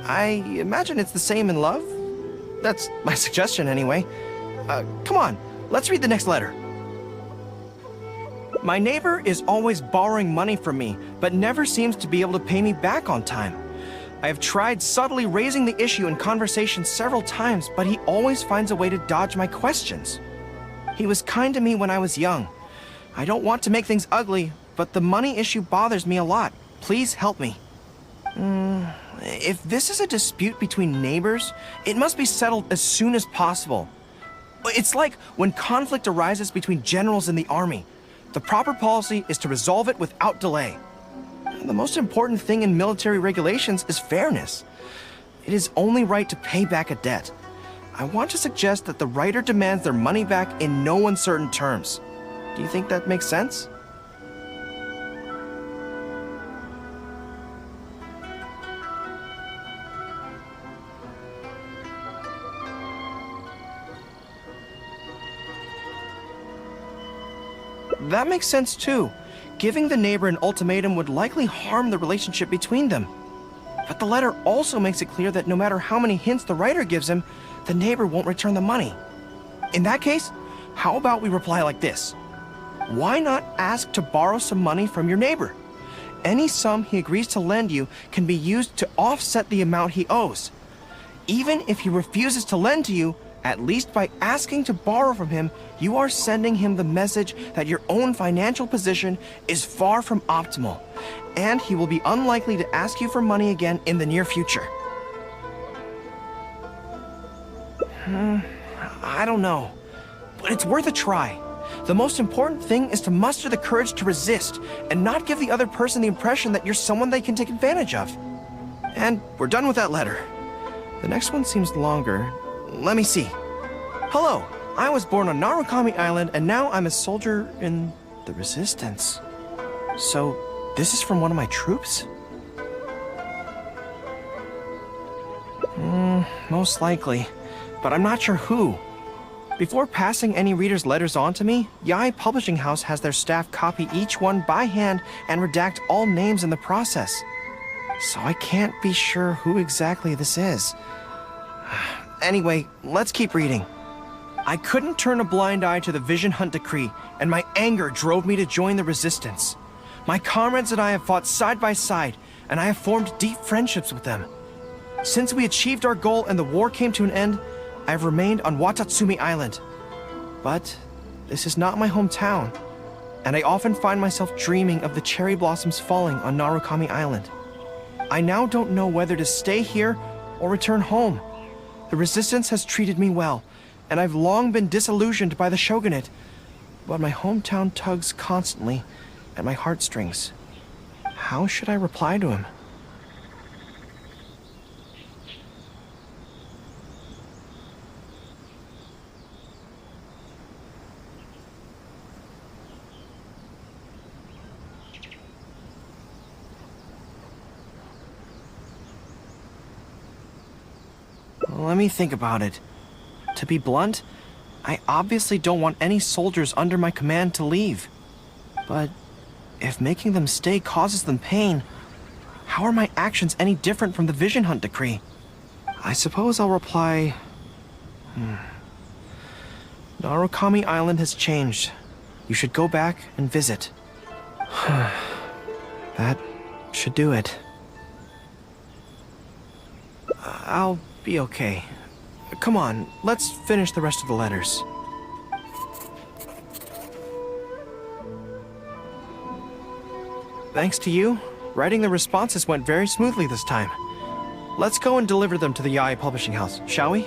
I imagine it's the same in love. That's my suggestion, anyway. Come on, let's read the next letter. My neighbor is always borrowing money from me, but never seems to be able to pay me back on time. I have tried subtly raising the issue in conversation several times, but he always finds a way to dodge my questions. He was kind to me when I was young. I don't want to make things ugly, but the money issue bothers me a lot. Please help me. If this is a dispute between neighbors, it must be settled as soon as possible. It's like when conflict arises between generals in the army. The proper policy is to resolve it without delay. The most important thing in military regulations is fairness. It is only right to pay back a debt. I want to suggest that the writer demands their money back in no uncertain terms. Do you think that makes sense? That makes sense too. Giving the neighbor an ultimatum would likely harm the relationship between them. But the letter also makes it clear that no matter how many hints the writer gives him, the neighbor won't return the money. In that case, how about we reply like this? Why not ask to borrow some money from your neighbor? Any sum he agrees to lend you can be used to offset the amount he owes. Even if he refuses to lend to you, at least by asking to borrow from him, you are sending him the message that your own financial position is far from optimal, and he will be unlikely to ask you for money again in the near future. I don't know, but it's worth a try. The most important thing is to muster the courage to resist and not give the other person the impression that you're someone they can take advantage of. And we're done with that letter. The next one seems longer. Let me see. Hello, I was born on Narukami Island and now I'm a soldier in the Resistance. So, this is from one of my troops? Most likely, but I'm not sure who. Before passing any reader's letters on to me, Yae Publishing House has their staff copy each one by hand and redact all names in the process. So I can't be sure who exactly this is. Anyway, let's keep reading. I couldn't turn a blind eye to the Vision Hunt decree, and my anger drove me to join the resistance. My comrades and I have fought side by side, and I have formed deep friendships with them. Since we achieved our goal and the war came to an end, I have remained on Watatsumi Island. But this is not my hometown, and I often find myself dreaming of the cherry blossoms falling on Narukami Island. I now don't know whether to stay here or return home. The resistance has treated me well, and I've long been disillusioned by the shogunate, but my hometown tugs constantly at my heartstrings. How should I reply to him? Let me think about it. To be blunt, I obviously don't want any soldiers under my command to leave. But if making them stay causes them pain, how are my actions any different from the Vision Hunt decree? I suppose I'll reply... Narukami Island has changed. You should go back and visit. That should do it. I'll be okay. Come on, let's finish the rest of the letters. Thanks to you, writing the responses went very smoothly this time. Let's go and deliver them to the Yae Publishing House, shall we?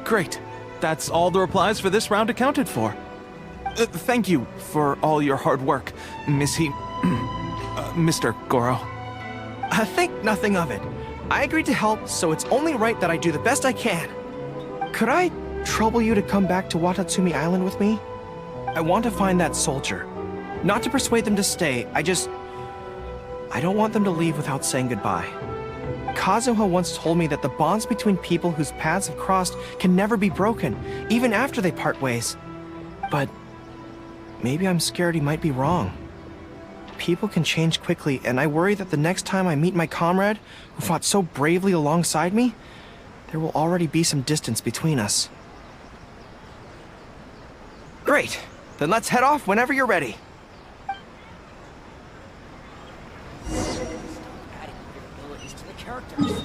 Great. That's all the replies for this round accounted for. Thank you for all your hard work, Mr. Goro. Think nothing of it. I agreed to help, so it's only right that I do the best I can. Could I trouble you to come back to Watatsumi Island with me? I want to find that soldier. Not to persuade them to stay, I don't want them to leave without saying goodbye. Kazuha once told me that the bonds between people whose paths have crossed can never be broken, even after they part ways. But maybe I'm scared he might be wrong. people can change quickly, and I worry that the next time I meet my comrade, who fought so bravely alongside me, there will already be some distance between us. Great. Then let's head off whenever you're ready. Adding weird abilities to the characters.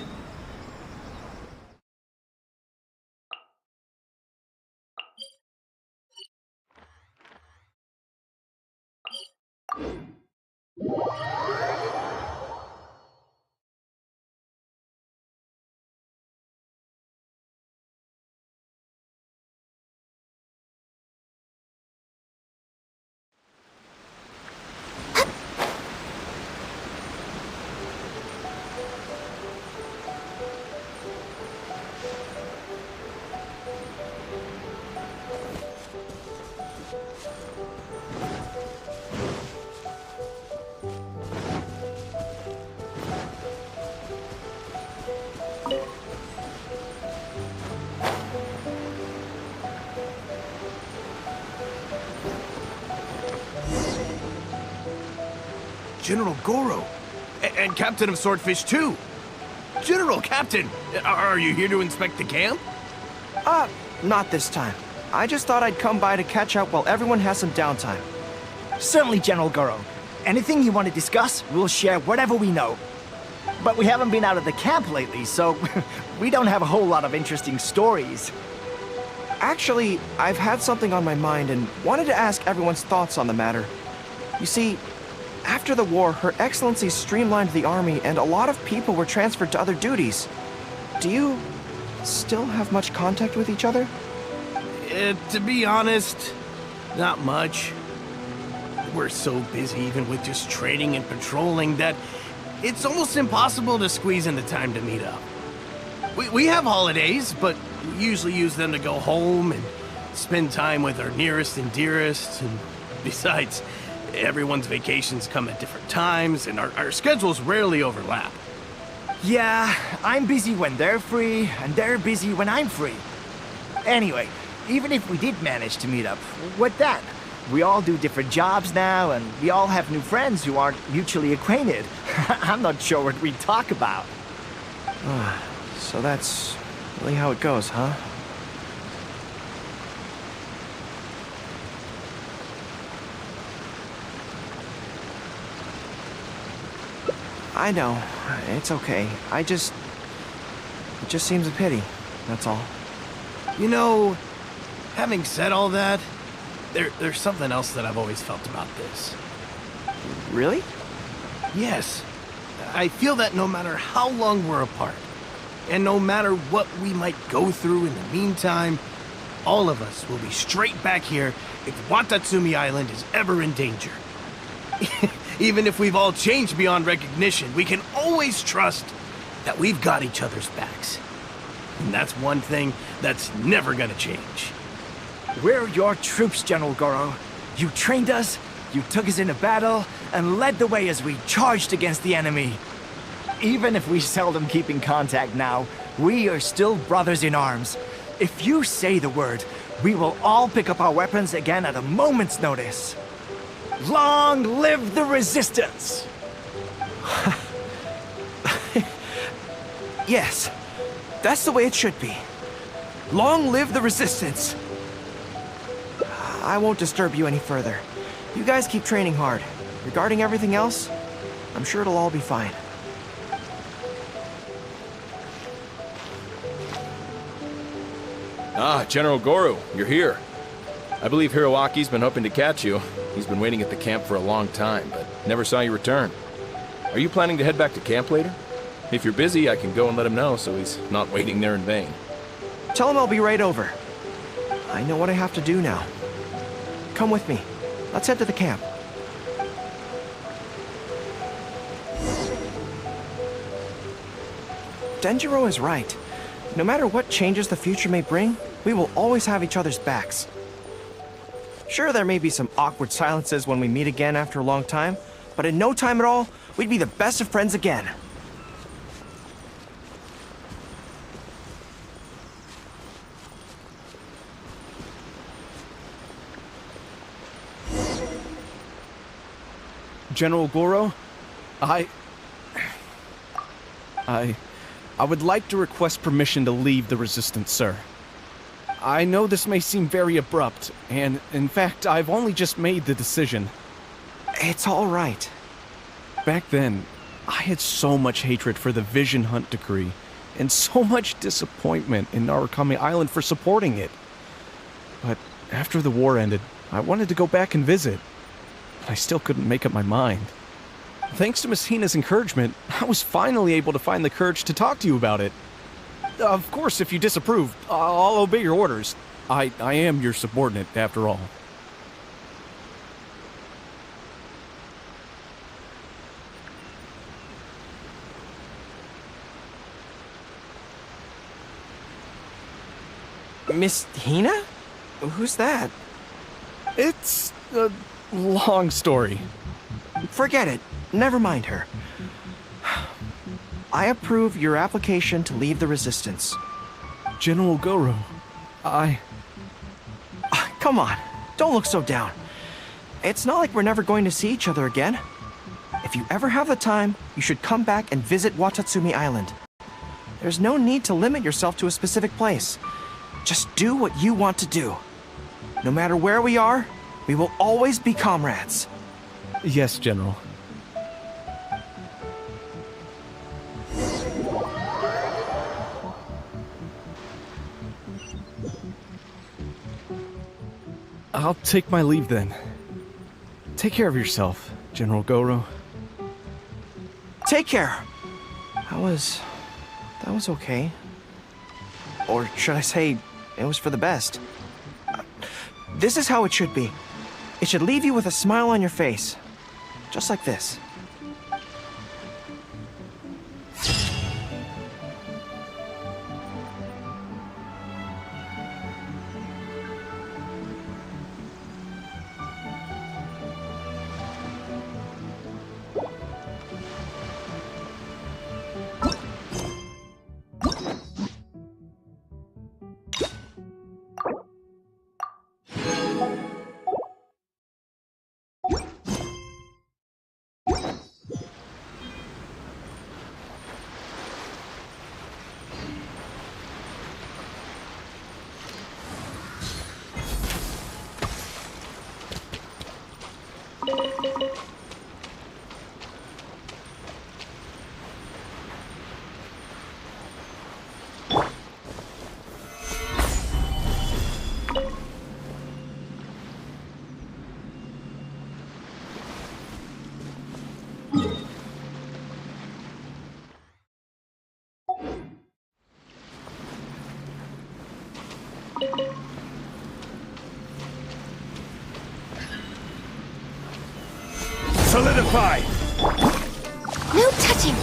General Goro, and Captain of Swordfish too. General Captain, are you here to inspect the camp? Not this time. I just thought I'd come by to catch up while everyone has some downtime. Certainly, General Goro. Anything you want to discuss, we'll share whatever we know. But we haven't been out of the camp lately, so we don't have a whole lot of interesting stories. Actually, I've had something on my mind and wanted to ask everyone's thoughts on the matter. You see, after the war, Her Excellency streamlined the army and a lot of people were transferred to other duties. Do you still have much contact with each other? To be honest, not much. We're so busy even with just training and patrolling that it's almost impossible to squeeze in the time to meet up. We have holidays, but we usually use them to go home and spend time with our nearest and dearest. And besides, everyone's vacations come at different times, and our schedules rarely overlap. Yeah, I'm busy when they're free, and they're busy when I'm free. Anyway, even if we did manage to meet up, what then? We all do different jobs now, and we all have new friends who aren't mutually acquainted. I'm not sure what we'd talk about. So that's really how it goes, huh? I know. It's okay. It just seems a pity, that's all. You know, having said all that, there's something else that I've always felt about this. Really? Yes. I feel that no matter how long we're apart, and no matter what we might go through in the meantime, all of us will be straight back here if Watatsumi Island is ever in danger. Even if we've all changed beyond recognition, we can always trust that we've got each other's backs. And that's one thing that's never gonna change. We're your troops, General Goro. You trained us, you took us into battle, and led the way as we charged against the enemy. Even if we seldom keep in contact now, we are still brothers in arms. If you say the word, we will all pick up our weapons again at a moment's notice. Long live the resistance! Yes, that's the way it should be. Long live the resistance! I won't disturb you any further. You guys keep training hard. Regarding everything else, I'm sure it'll all be fine. Ah, General Goro, you're here. I believe Hiroaki's been hoping to catch you. He's been waiting at the camp for a long time, but never saw you return. Are you planning to head back to camp later? If you're busy, I can go and let him know so he's not waiting there in vain. Tell him I'll be right over. I know what I have to do now. Come with me. Let's head to the camp. Denjiro is right. No matter what changes the future may bring, we will always have each other's backs. Sure, there may be some awkward silences when we meet again after a long time, but in no time at all, we'd be the best of friends again. General Goro, I would like to request permission to leave the Resistance, sir. I know this may seem very abrupt, and in fact, I've only just made the decision. It's all right. Back then, I had so much hatred for the Vision Hunt decree, and so much disappointment in Narukami Island for supporting it. But after the war ended, I wanted to go back and visit, but I still couldn't make up my mind. Thanks to Miss Hina's encouragement, I was finally able to find the courage to talk to you about it. Of course, if you disapprove, I'll obey your orders. I am your subordinate, after all. Miss Hina? Who's that? It's a long story. Forget it. Never mind her. I approve your application to leave the Resistance. General Goro, Come on, don't look so down. It's not like we're never going to see each other again. If you ever have the time, you should come back and visit Watatsumi Island. There's no need to limit yourself to a specific place. Just do what you want to do. No matter where we are, we will always be comrades. Yes, General. I'll take my leave then. Take care of yourself, General Goro. Take care. That was okay. Or should I say, it was for the best. This is how it should be. It should leave you with a smile on your face. Just like this. Solidify! No touching!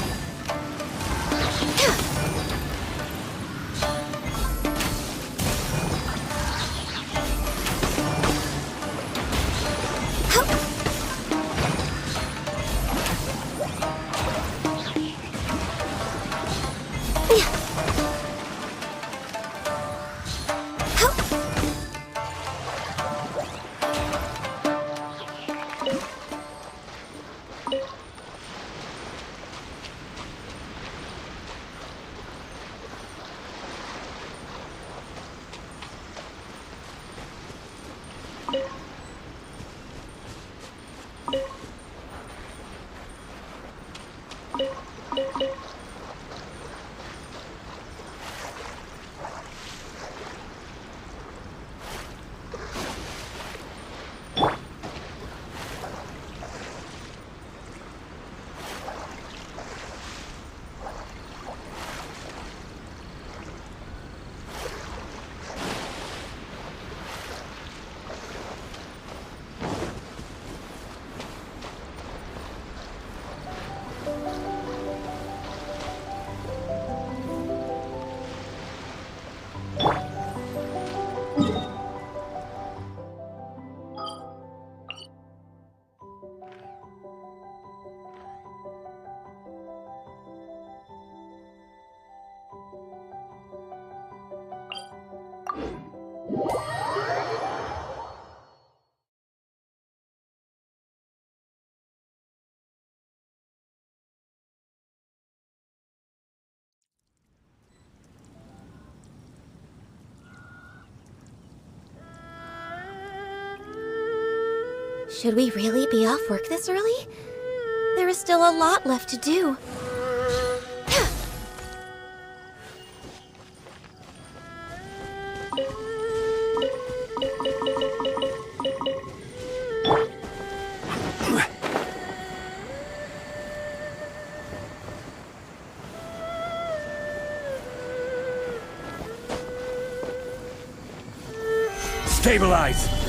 Should we really be off work this early? There is still a lot left to do. Stabilize!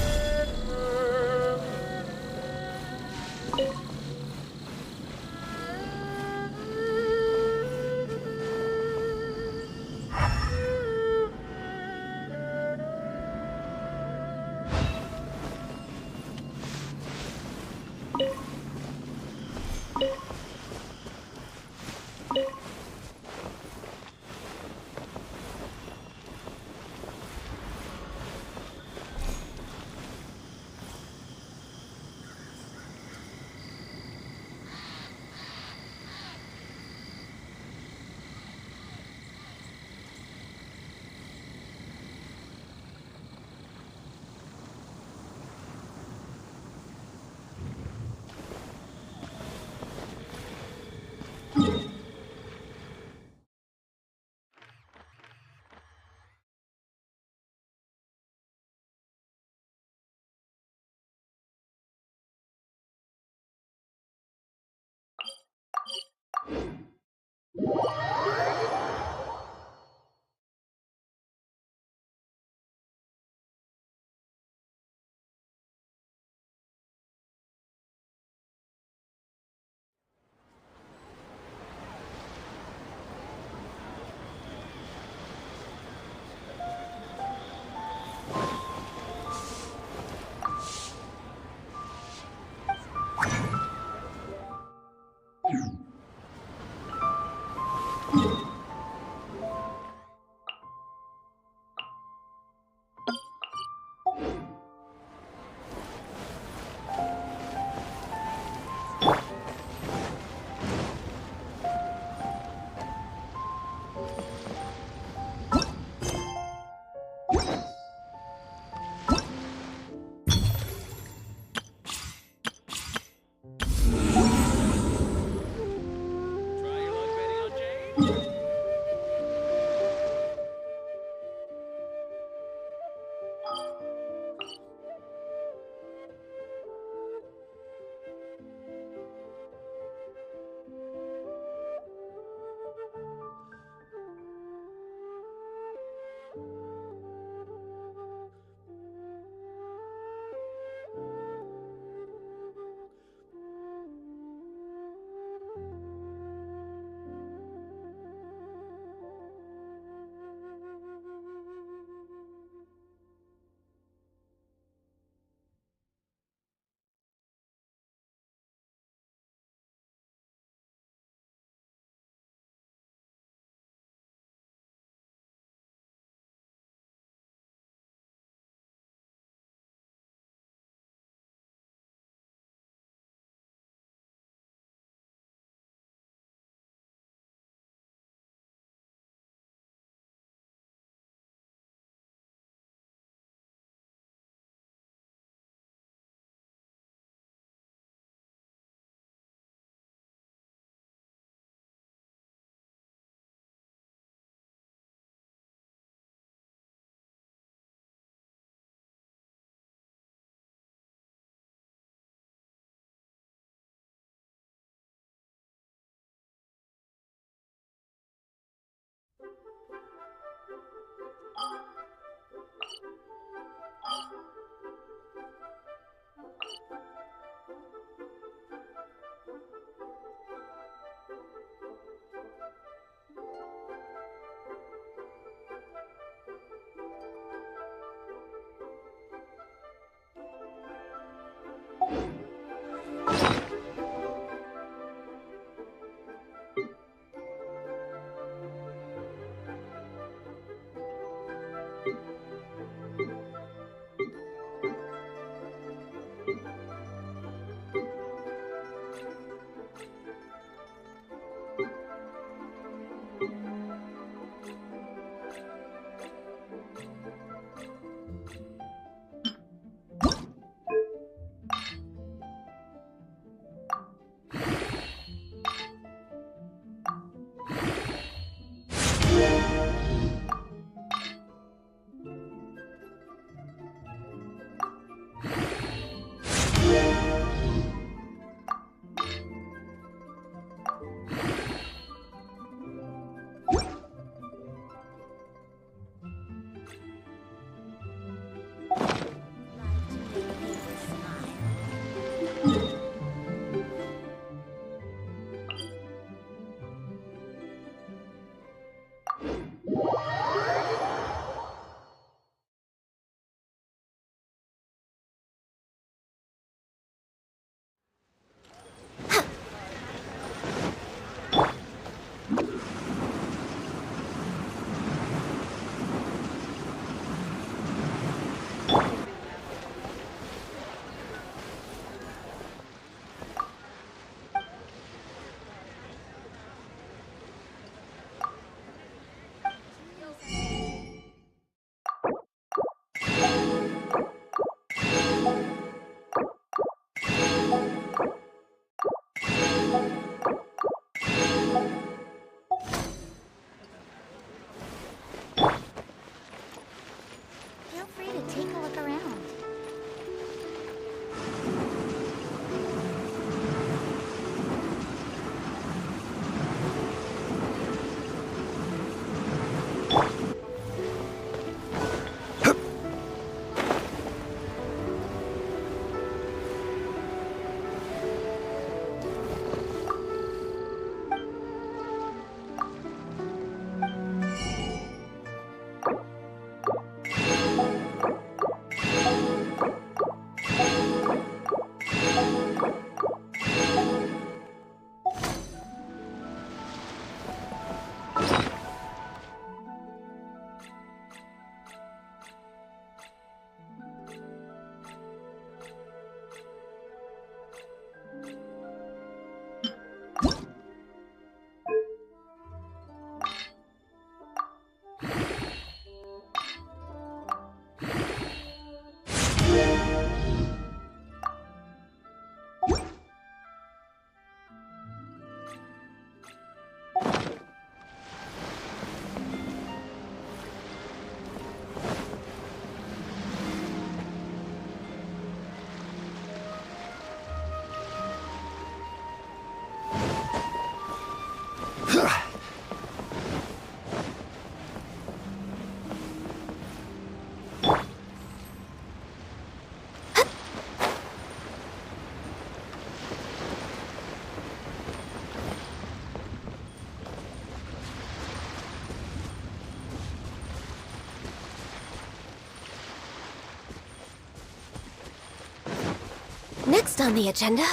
Next on the agenda?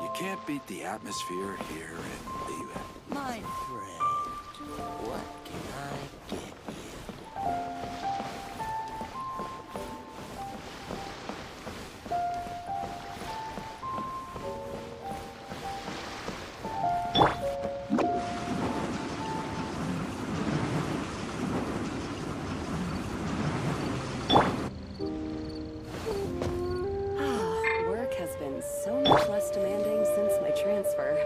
You can't beat the atmosphere here in Leland. My friend, what can I get you? Work has been so much less demanding since my transfer.